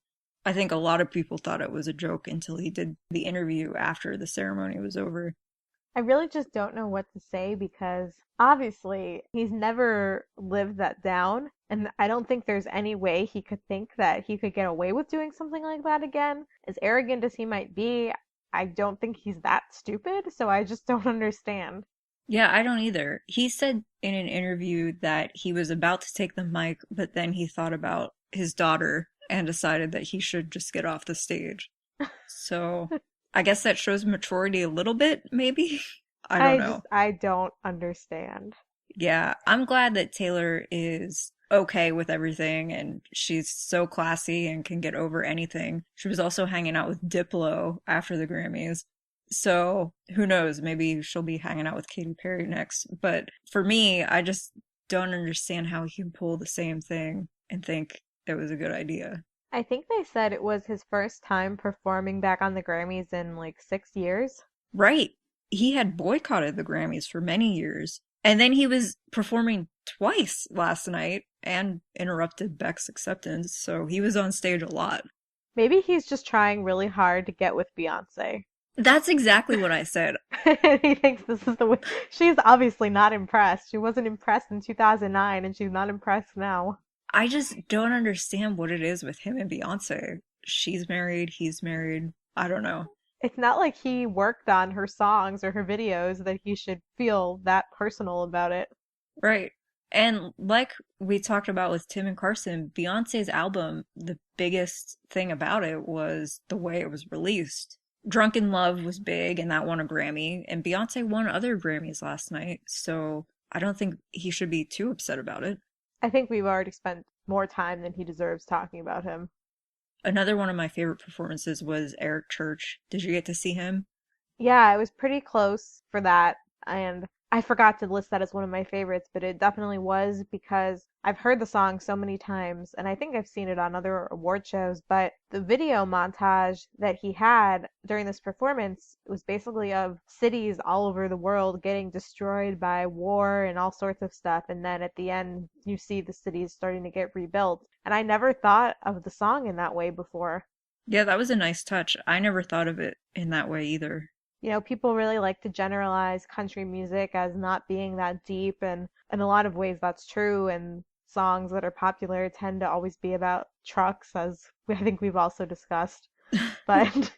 I think a lot of people thought it was a joke until he did the interview after the ceremony was over. I really just don't know what to say because obviously he's never lived that down, and I don't think there's any way he could think that he could get away with doing something like that again. As arrogant as he might be, I don't think he's that stupid, so I just don't understand. Yeah, I don't either. He said in an interview that he was about to take the mic, but then he thought about his daughter and decided that he should just get off the stage. So I guess that shows maturity a little bit, maybe? I don't know. I don't understand. Yeah, I'm glad that Taylor is okay with everything and she's so classy and can get over anything. She was also hanging out with Diplo after the Grammys. So who knows? Maybe she'll be hanging out with Katy Perry next. But for me, I just don't understand how he can pull the same thing and think it was a good idea. I think they said it was his first time performing back on the Grammys in like 6 years. Right. He had boycotted the Grammys for many years. And then he was performing twice last night and interrupted Beck's acceptance. So he was on stage a lot. Maybe he's just trying really hard to get with Beyonce. That's exactly what I said. He thinks this is the way. She's obviously not impressed. She wasn't impressed in 2009, and she's not impressed now. I just don't understand what it is with him and Beyonce. She's married, he's married. I don't know. It's not like he worked on her songs or her videos that he should feel that personal about it. Right. And like we talked about with Tim and Carson, Beyonce's album, the biggest thing about it was the way it was released. Drunk in Love was big and that won a Grammy, and Beyonce won other Grammys last night, so I don't think he should be too upset about it. I think we've already spent more time than he deserves talking about him. Another one of my favorite performances was Eric Church. Did you get to see him? Yeah, I was pretty close for that, and I forgot to list that as one of my favorites, but it definitely was because I've heard the song so many times, and I think I've seen it on other award shows, but the video montage that he had during this performance was basically of cities all over the world getting destroyed by war and all sorts of stuff, and then at the end you see the cities starting to get rebuilt. And I never thought of the song in that way before. Yeah, that was a nice touch. I never thought of it in that way either. You know, people really like to generalize country music as not being that deep, and in a lot of ways that's true. And songs that are popular tend to always be about trucks, as I think we've also discussed. But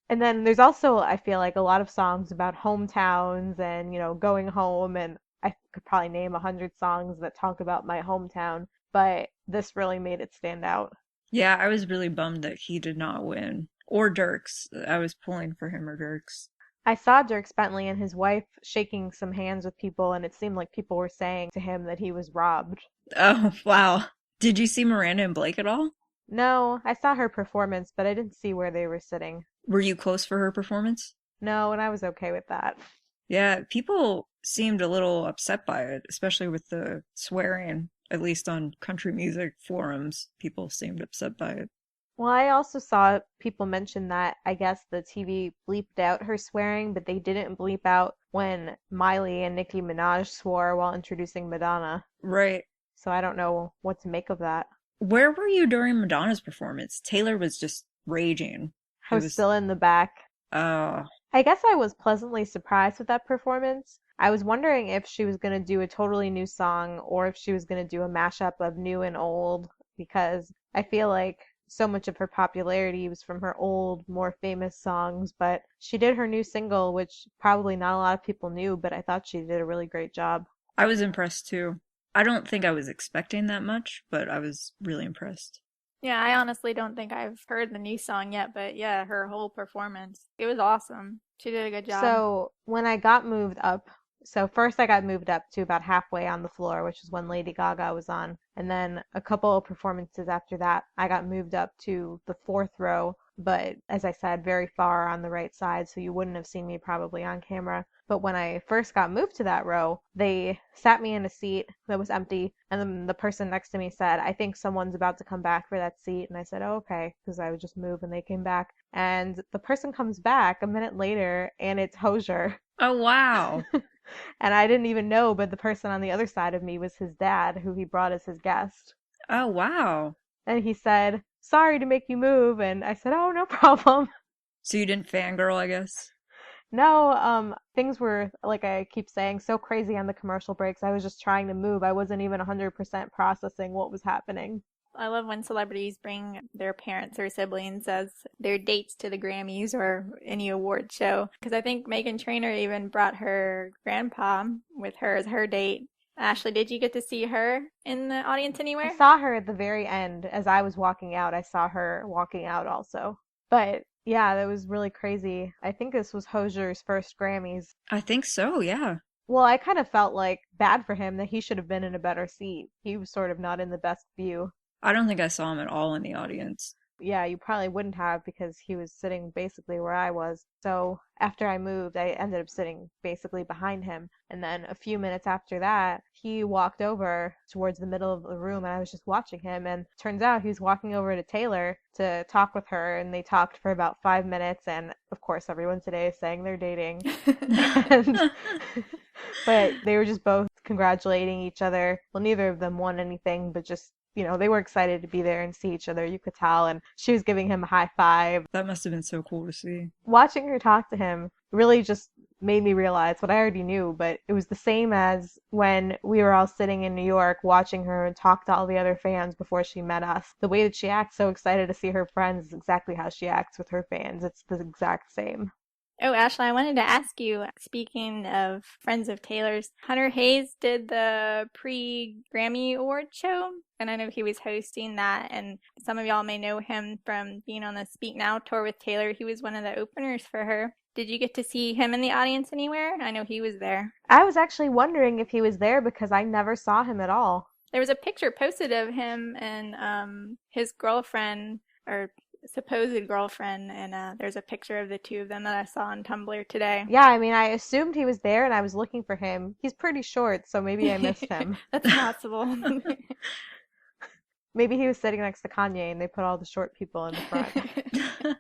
and then there's also, I feel like, a lot of songs about hometowns and, you know, going home. And I could probably name 100 songs that talk about my hometown, but this really made it stand out. Yeah, I was really bummed that he did not win. Or Dirks. I was pulling for him or Dirks. I saw Dirk Bentley and his wife shaking some hands with people, and it seemed like people were saying to him that he was robbed. Oh, wow. Did you see Miranda and Blake at all? No, I saw her performance, but I didn't see where they were sitting. Were you close for her performance? No, and I was okay with that. Yeah, people seemed a little upset by it, especially with the swearing. At least on country music forums, people seemed upset by it. Well, I also saw people mention that I guess the TV bleeped out her swearing, but they didn't bleep out when Miley and Nicki Minaj swore while introducing Madonna. Right. So I don't know what to make of that. Where were you during Madonna's performance? Taylor was just raging. I was still in the back. Oh. I guess I was pleasantly surprised with that performance. I was wondering if she was going to do a totally new song or if she was going to do a mashup of new and old, because I feel like so much of her popularity was from her old, more famous songs, but she did her new single, which probably not a lot of people knew, but I thought she did a really great job. I was impressed too. I don't think I was expecting that much, but I was really impressed. Yeah, I honestly don't think I've heard the new song yet, but yeah, her whole performance, it was awesome. She did a good job. So when I got moved up, so first I got moved up to about halfway on the floor, which is when Lady Gaga was on. And then a couple of performances after that, I got moved up to the fourth row, but as I said, very far on the right side, so you wouldn't have seen me probably on camera. But when I first got moved to that row, they sat me in a seat that was empty, and then the person next to me said, I think someone's about to come back for that seat. And I said, oh, okay, because I would just move, and they came back. And the person comes back a minute later, and it's Hosier. Oh, wow. And I didn't even know, but the person on the other side of me was his dad, who he brought as his guest. Oh, wow. And he said, sorry to make you move. And I said, oh, no problem. So you didn't fangirl, I guess? No, things were, like I keep saying, so crazy on the commercial breaks. I was just trying to move. I wasn't even 100% processing what was happening. I love when celebrities bring their parents or siblings as their dates to the Grammys or any award show. Because I think Meghan Trainor even brought her grandpa with her as her date. Ashley, did you get to see her in the audience anywhere? I saw her at the very end. As I was walking out, I saw her walking out also. But yeah, that was really crazy. I think this was Hosier's first Grammys. I think so, yeah. Well, I kind of felt like bad for him that he should have been in a better seat. He was sort of not in the best view. I don't think I saw him at all in the audience. Yeah, you probably wouldn't have because he was sitting basically where I was. So after I moved, I ended up sitting basically behind him. And then a few minutes after that, he walked over towards the middle of the room and I was just watching him. And turns out he was walking over to Taylor to talk with her. And they talked for about 5 minutes. And of course, everyone today is saying they're dating. and, but they were just both congratulating each other. Well, neither of them won anything, but just, you know, they were excited to be there and see each other. You could tell. And she was giving him a high five. That must have been so cool to see. Watching her talk to him really just made me realize what I already knew, but it was the same as when we were all sitting in New York watching her talk to all the other fans before she met us. The way that she acts so excited to see her friends is exactly how she acts with her fans. It's the exact same. Oh, Ashley, I wanted to ask you, speaking of friends of Taylor's, Hunter Hayes did the pre-Grammy Award show, and I know he was hosting that, and some of y'all may know him from being on the Speak Now tour with Taylor. He was one of the openers for her. Did you get to see him in the audience anywhere? I know he was there. I was actually wondering if he was there because I never saw him at all. There was a picture posted of him and his girlfriend, or supposed girlfriend, and there's a picture of the two of them that I saw on Tumblr today. Yeah, I mean, I assumed he was there and I was looking for him. He's pretty short, so maybe I missed him. That's possible. Maybe he was sitting next to Kanye and they put all the short people in the front.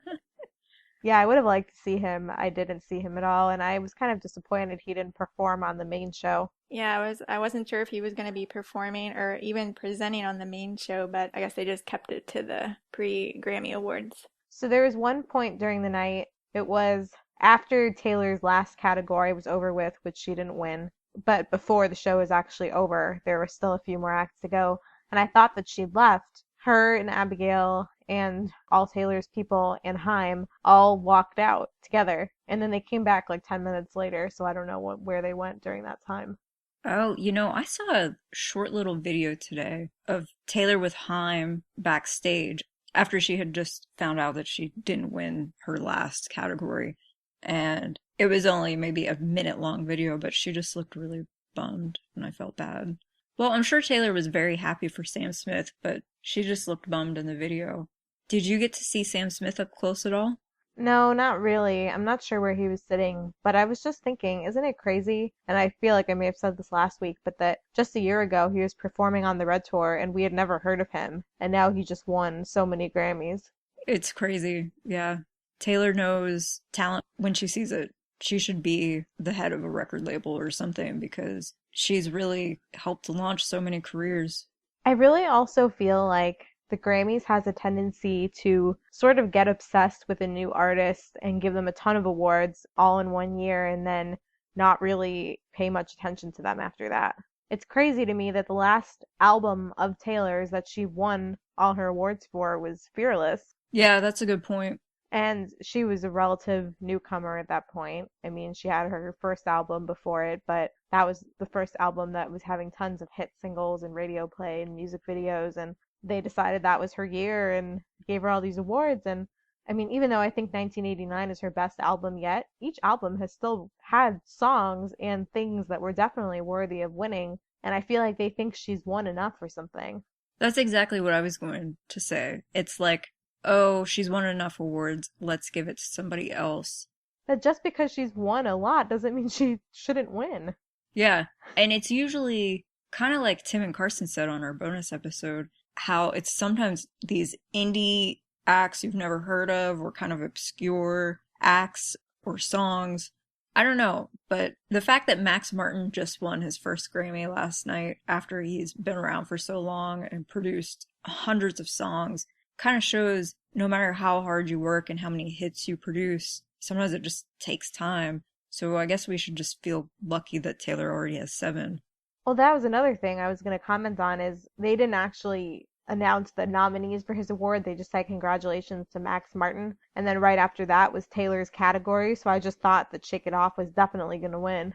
Yeah, I would have liked to see him. I didn't see him at all, and I was kind of disappointed he didn't perform on the main show. Yeah, I wasn't sure if he was going to be performing or even presenting on the main show, but I guess they just kept it to the pre-Grammy Awards. So there was one point during the night, it was after Taylor's last category was over with, which she didn't win, but before the show was actually over, there were still a few more acts to go, and I thought that she'd left. Her and Abigail and all Taylor's people and Haim all walked out together, and then they came back like 10 minutes later, so I don't know where they went during that time. Oh, I saw a short little video today of Taylor with Haim backstage after she had just found out that she didn't win her last category. And it was only maybe a minute-long video, but she just looked really bummed, and I felt bad. Well, I'm sure Taylor was very happy for Sam Smith, but she just looked bummed in the video. Did you get to see Sam Smith up close at all? No, not really. I'm not sure where he was sitting, but I was just thinking, isn't it crazy? And I feel like I may have said this last week, but that just a year ago he was performing on the Red Tour and we had never heard of him, and now he just won so many Grammys. It's crazy, yeah. Taylor knows talent when she sees it. She should be the head of a record label or something because she's really helped launch so many careers. I really also feel like the Grammys has a tendency to sort of get obsessed with a new artist and give them a ton of awards all in one year and then not really pay much attention to them after that. It's crazy to me that the last album of Taylor's that she won all her awards for was Fearless. Yeah, that's a good point. And she was a relative newcomer at that point. I mean, she had her first album before it, but that was the first album that was having tons of hit singles and radio play and music videos, and they decided that was her year and gave her all these awards. And I mean, even though I think 1989 is her best album yet, each album has still had songs and things that were definitely worthy of winning, and I feel like they think she's won enough or something. That's exactly what I was going to say. It's like, oh, she's won enough awards, let's give it to somebody else. But just because she's won a lot doesn't mean she shouldn't win. Yeah, and it's usually kind of like Tim and Carson said on our bonus episode, how it's sometimes these indie acts you've never heard of or kind of obscure acts or songs. I don't know, but the fact that Max Martin just won his first Grammy last night after he's been around for so long and produced hundreds of songs kind of shows no matter how hard you work and how many hits you produce, sometimes it just takes time. So I guess we should just feel lucky that Taylor already has 7. Well, that was another thing I was going to comment on is they didn't actually announce the nominees for his award. They just said congratulations to Max Martin. And then right after that was Taylor's category. So I just thought that Shake It Off was definitely going to win.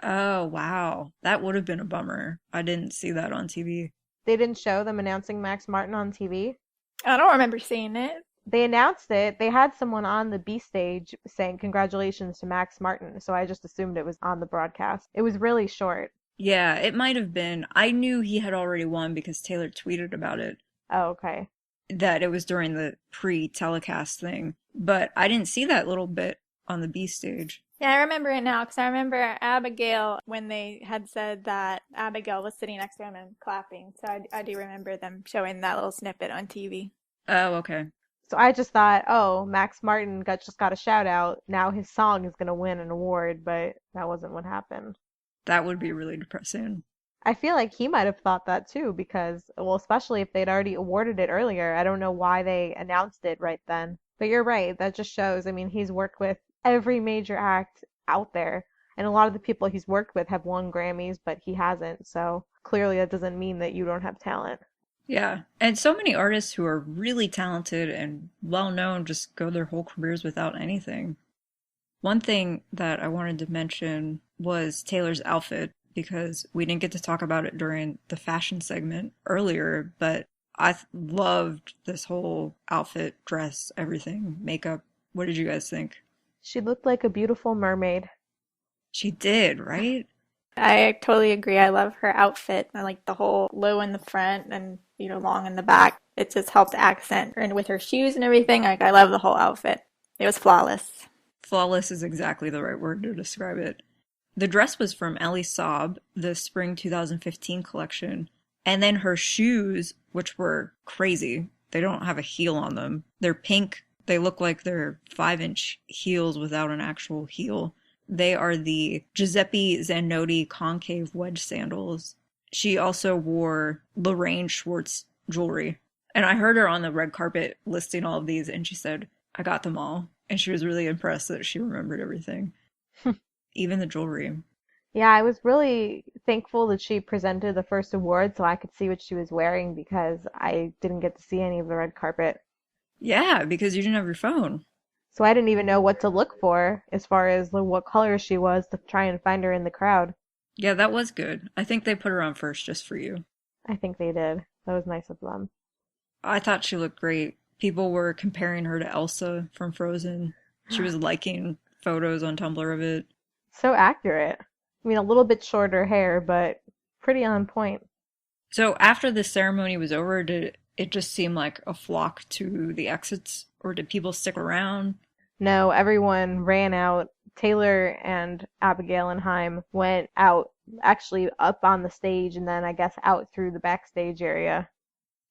Oh, wow. That would have been a bummer. I didn't see that on TV. They didn't show them announcing Max Martin on TV. I don't remember seeing it. They announced it. They had someone on the B stage saying congratulations to Max Martin. So I just assumed it was on the broadcast. It was really short. Yeah, it might have been. I knew he had already won because Taylor tweeted about it. Oh, okay. That it was during the pre-telecast thing. But I didn't see that little bit on the B stage. Yeah, I remember it now because I remember Abigail when they had said that Abigail was sitting next to him and clapping. So I do remember them showing that little snippet on TV. Oh, okay. So I just thought, oh, Max Martin just got a shout out. Now his song is going to win an award, but that wasn't what happened. That would be really depressing. I feel like he might have thought that too because, well, especially if they'd already awarded it earlier. I don't know why they announced it right then. But you're right. That just shows, I mean, he's worked with every major act out there. And a lot of the people he's worked with have won Grammys, but he hasn't. So clearly that doesn't mean that you don't have talent. Yeah. And so many artists who are really talented and well-known just go their whole careers without anything. One thing that I wanted to mention was Taylor's outfit, because we didn't get to talk about it during the fashion segment earlier, but I loved this whole outfit, dress, everything, makeup. What did you guys think? She looked like a beautiful mermaid. She did, right? I totally agree. I love her outfit. I like the whole low in the front and, long in the back. it just helped accent her, and with her shoes and everything, like I love the whole outfit. It was flawless. Flawless is exactly the right word to describe it. The dress was from Elie Saab, the spring 2015 collection. And then her shoes, which were crazy. They don't have a heel on them. They're pink. They look like they're 5-inch heels without an actual heel. They are the Giuseppe Zanotti concave wedge sandals. She also wore Lorraine Schwartz jewelry. And I heard her on the red carpet listing all of these, and she said, I got them all. And she was really impressed that she remembered everything. Even the jewelry. Yeah, I was really thankful that she presented the first award so I could see what she was wearing because I didn't get to see any of the red carpet. Yeah, because you didn't have your phone. So I didn't even know what to look for as far as what color she was to try and find her in the crowd. Yeah, that was good. I think they put her on first just for you. I think they did. That was nice of them. I thought she looked great. People were comparing her to Elsa from Frozen. She was liking photos on Tumblr of it. So accurate. I mean, a little bit shorter hair, but pretty on point. So after the ceremony was over, did it just seem like a flock to the exits? Or did people stick around? No, everyone ran out. Taylor and Abigail and Haim went out, actually up on the stage, and then I guess out through the backstage area.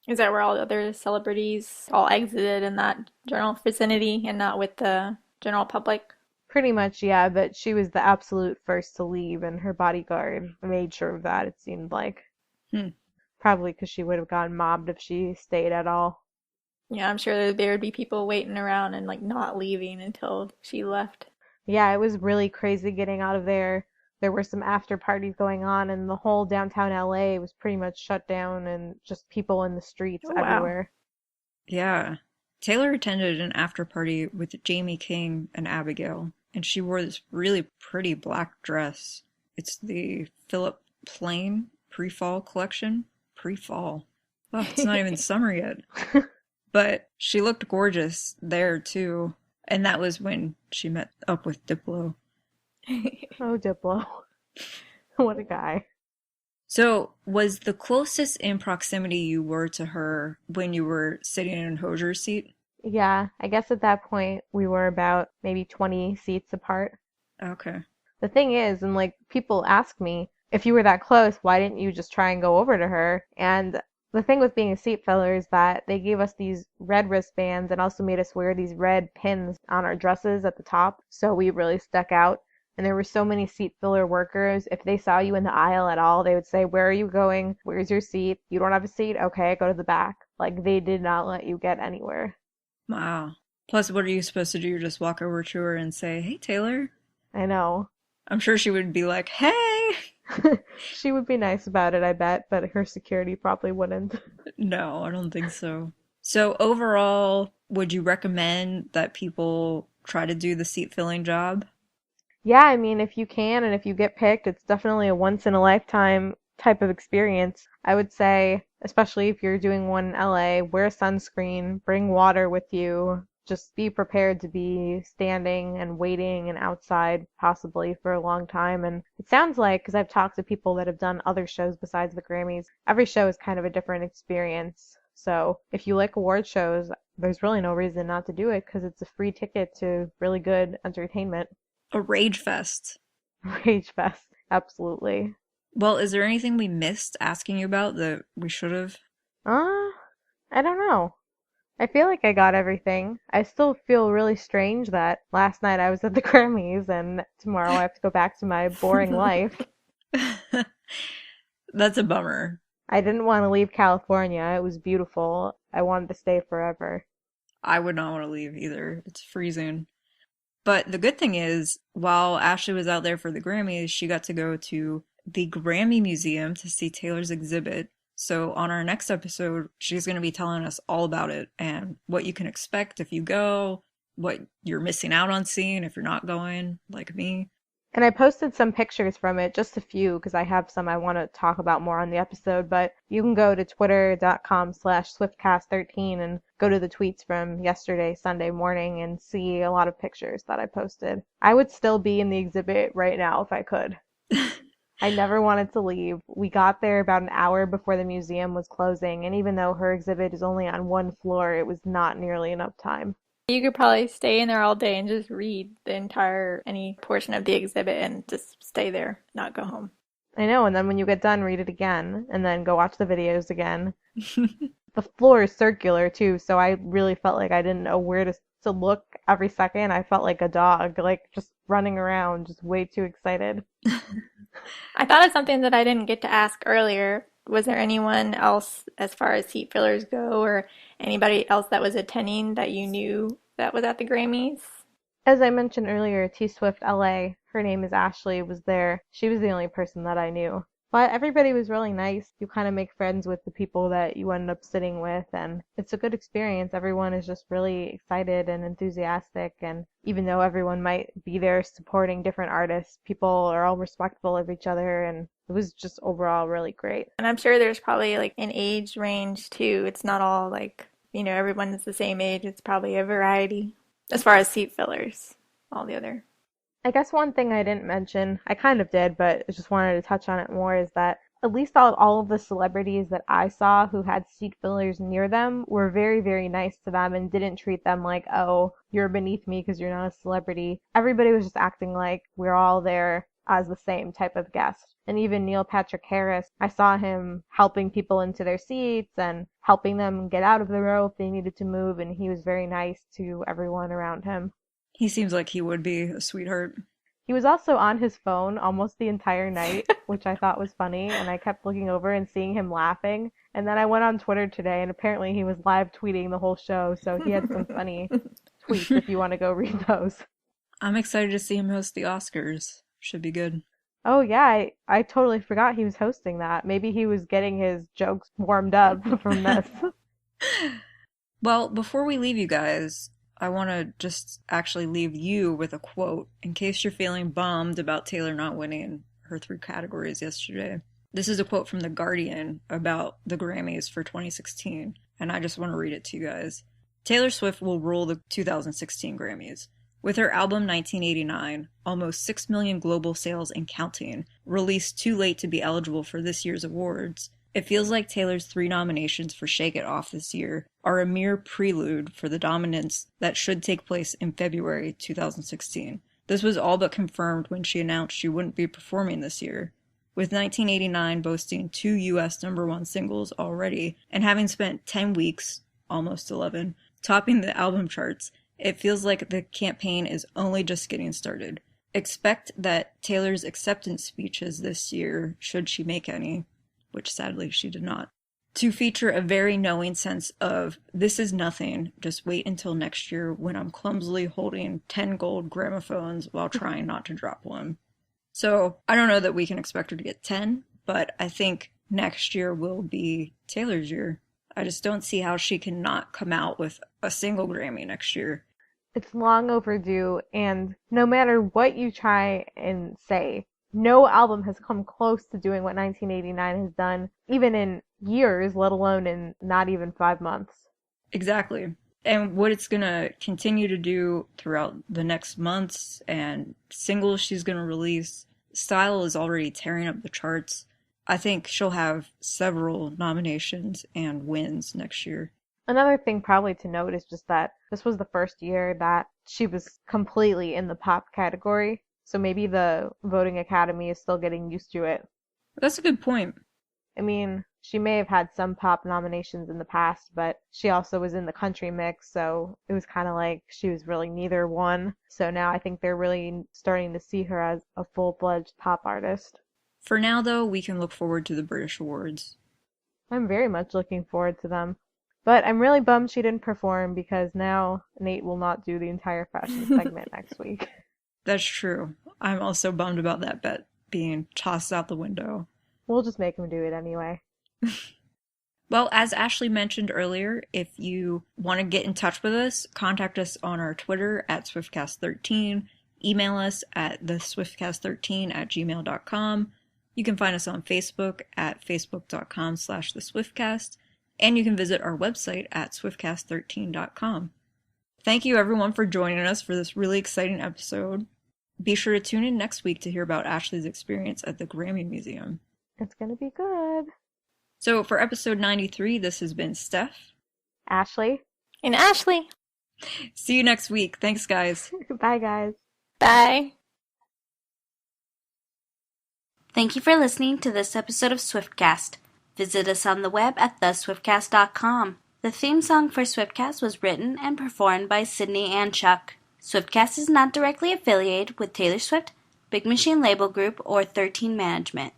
Is that where all the other celebrities all exited in that general vicinity and not with the general public? Pretty much, yeah, but she was the absolute first to leave, and her bodyguard made sure of that, it seemed like. Probably because she would have gotten mobbed if she stayed at all. Yeah, I'm sure there would be people waiting around and like not leaving until she left. Yeah, it was really crazy getting out of there. There were some after parties going on, and the whole downtown LA was pretty much shut down and just people in the streets everywhere. Yeah. Taylor attended an after party with Jamie King and Abigail, and she wore this really pretty black dress. It's the Philip Plain pre-fall collection. Pre-fall. Oh, it's not even summer yet. But she looked gorgeous there, too. And that was when she met up with Diplo. Oh, Diplo. What a guy. So, was the closest in proximity you were to her when you were sitting in Hosier's seat? Yeah, I guess at that point we were about maybe 20 seats apart. Okay. The thing is, and like people ask me, if you were that close, why didn't you just try and go over to her? And the thing with being a seat filler is that they gave us these red wristbands and also made us wear these red pins on our dresses at the top, so we really stuck out. And there were so many seat filler workers, if they saw you in the aisle at all, they would say, where are you going? Where's your seat? You don't have a seat? Okay, go to the back. Like, they did not let you get anywhere. Wow. Plus, what are you supposed to do? Just walk over to her and say, hey, Taylor? I know. I'm sure she would be like, hey! She would be nice about it, I bet, but her security probably wouldn't. No, I don't think so. So overall, would you recommend that people try to do the seat filling job? Yeah, I mean, if you can and if you get picked, it's definitely a once in a lifetime type of experience. I would say, especially if you're doing one in LA, wear sunscreen, bring water with you. Just be prepared to be standing and waiting and outside possibly for a long time. And it sounds like, because I've talked to people that have done other shows besides the Grammys, every show is kind of a different experience. So if you like award shows, there's really no reason not to do it because it's a free ticket to really good entertainment. A rage fest. Rage fest, absolutely. Well, is there anything we missed asking you about that we should have? I don't know. I feel like I got everything. I still feel really strange that last night I was at the Grammys and tomorrow I have to go back to my boring life. That's a bummer. I didn't want to leave California. It was beautiful. I wanted to stay forever. I would not want to leave either. It's freezing. But the good thing is, while Ashley was out there for the Grammys, she got to go to the Grammy Museum to see Taylor's exhibit. So on our next episode, she's going to be telling us all about it and what you can expect if you go, what you're missing out on seeing if you're not going, like me. And I posted some pictures from it, just a few, because I have some I want to talk about more on the episode, but you can go to twitter.com/swiftcast13 and go to the tweets from yesterday, Sunday morning, and see a lot of pictures that I posted. I would still be in the exhibit right now if I could. I never wanted to leave. We got there about an hour before the museum was closing, and even though her exhibit is only on one floor, it was not nearly enough time. You could probably stay in there all day and just read any portion of the exhibit and just stay there, not go home. I know, and then when you get done, read it again, and then go watch the videos again. The floor is circular too, so I really felt like I didn't know where to look every second. I felt like a dog, like just running around, just way too excited. I thought of something that I didn't get to ask earlier. Was there anyone else, as far as seat fillers go, or anybody else that was attending that you knew that was at the Grammys? As I mentioned earlier, T Swift LA, her name is Ashley, was there. She was the only person that I knew. But everybody was really nice. You kind of make friends with the people that you end up sitting with, and it's a good experience. Everyone is just really excited and enthusiastic, and even though everyone might be there supporting different artists, people are all respectful of each other, and it was just overall really great. And I'm sure there's probably like an age range too. It's not all like, everyone is the same age. It's probably a variety as far as seat fillers, all the other. I guess one thing I didn't mention, I kind of did, but I just wanted to touch on it more, is that at least all of the celebrities that I saw who had seat fillers near them were very, very nice to them and didn't treat them like, oh, you're beneath me because you're not a celebrity. Everybody was just acting like we're all there as the same type of guest. And even Neil Patrick Harris, I saw him helping people into their seats and helping them get out of the row if they needed to move, and he was very nice to everyone around him. He seems like he would be a sweetheart. He was also on his phone almost the entire night, which I thought was funny, and I kept looking over and seeing him laughing. And then I went on Twitter today, and apparently he was live tweeting the whole show, so he had some funny tweets if you want to go read those. I'm excited to see him host the Oscars. Should be good. Oh yeah, I totally forgot he was hosting that. Maybe he was getting his jokes warmed up from this. Well, before we leave you guys, I want to just actually leave you with a quote in case you're feeling bummed about Taylor not winning her 3 categories yesterday. This is a quote from The Guardian about the Grammys for 2016, and I just want to read it to you guys. Taylor Swift will rule the 2016 Grammys. With her album 1989, almost 6 million global sales and counting, released too late to be eligible for this year's awards, it feels like Taylor's 3 nominations for Shake It Off this year are a mere prelude for the dominance that should take place in February 2016. This was all but confirmed when she announced she wouldn't be performing this year. With 1989 boasting 2 US #1 singles already, and having spent 10 weeks, almost 11, topping the album charts, it feels like the campaign is only just getting started. Expect that Taylor's acceptance speeches this year, should she make any, which sadly she did not, to feature a very knowing sense of, this is nothing, just wait until next year when I'm clumsily holding 10 gold gramophones while trying not to drop one. So I don't know that we can expect her to get 10, but I think next year will be Taylor's year. I just don't see how she can not come out with a single Grammy next year. It's long overdue, and no matter what you try and say, no album has come close to doing what 1989 has done, even in years, let alone in not even 5 months. Exactly. And what it's going to continue to do throughout the next months and singles she's going to release. Style is already tearing up the charts. I think she'll have several nominations and wins next year. Another thing probably to note is just that this was the first year that she was completely in the pop category. So maybe the voting academy is still getting used to it. That's a good point. I mean, she may have had some pop nominations in the past, but she also was in the country mix, so it was kind of like she was really neither one. So now I think they're really starting to see her as a full-fledged pop artist. For now, though, we can look forward to the British Awards. I'm very much looking forward to them. But I'm really bummed she didn't perform because now Nate will not do the entire fashion segment next week. That's true. I'm also bummed about that bet being tossed out the window. We'll just make him do it anyway. Well, as Ashley mentioned earlier, if you want to get in touch with us, contact us on our Twitter at Swiftcast13, email us at theswiftcast13@gmail.com. You can find us on Facebook at facebook.com/theswiftcast, and you can visit our website at swiftcast13.com. Thank you everyone for joining us for this really exciting episode. Be sure to tune in next week to hear about Ashley's experience at the Grammy Museum. It's gonna be good. So for episode 93, this has been Steph. Ashley. And Ashley. See you next week. Thanks, guys. Bye, guys. Bye. Thank you for listening to this episode of Swiftcast. Visit us on the web at theswiftcast.com. The theme song for Swiftcast was written and performed by Sydney and Chuck. Swiftcast is not directly affiliated with Taylor Swift, Big Machine Label Group, or 13 Management.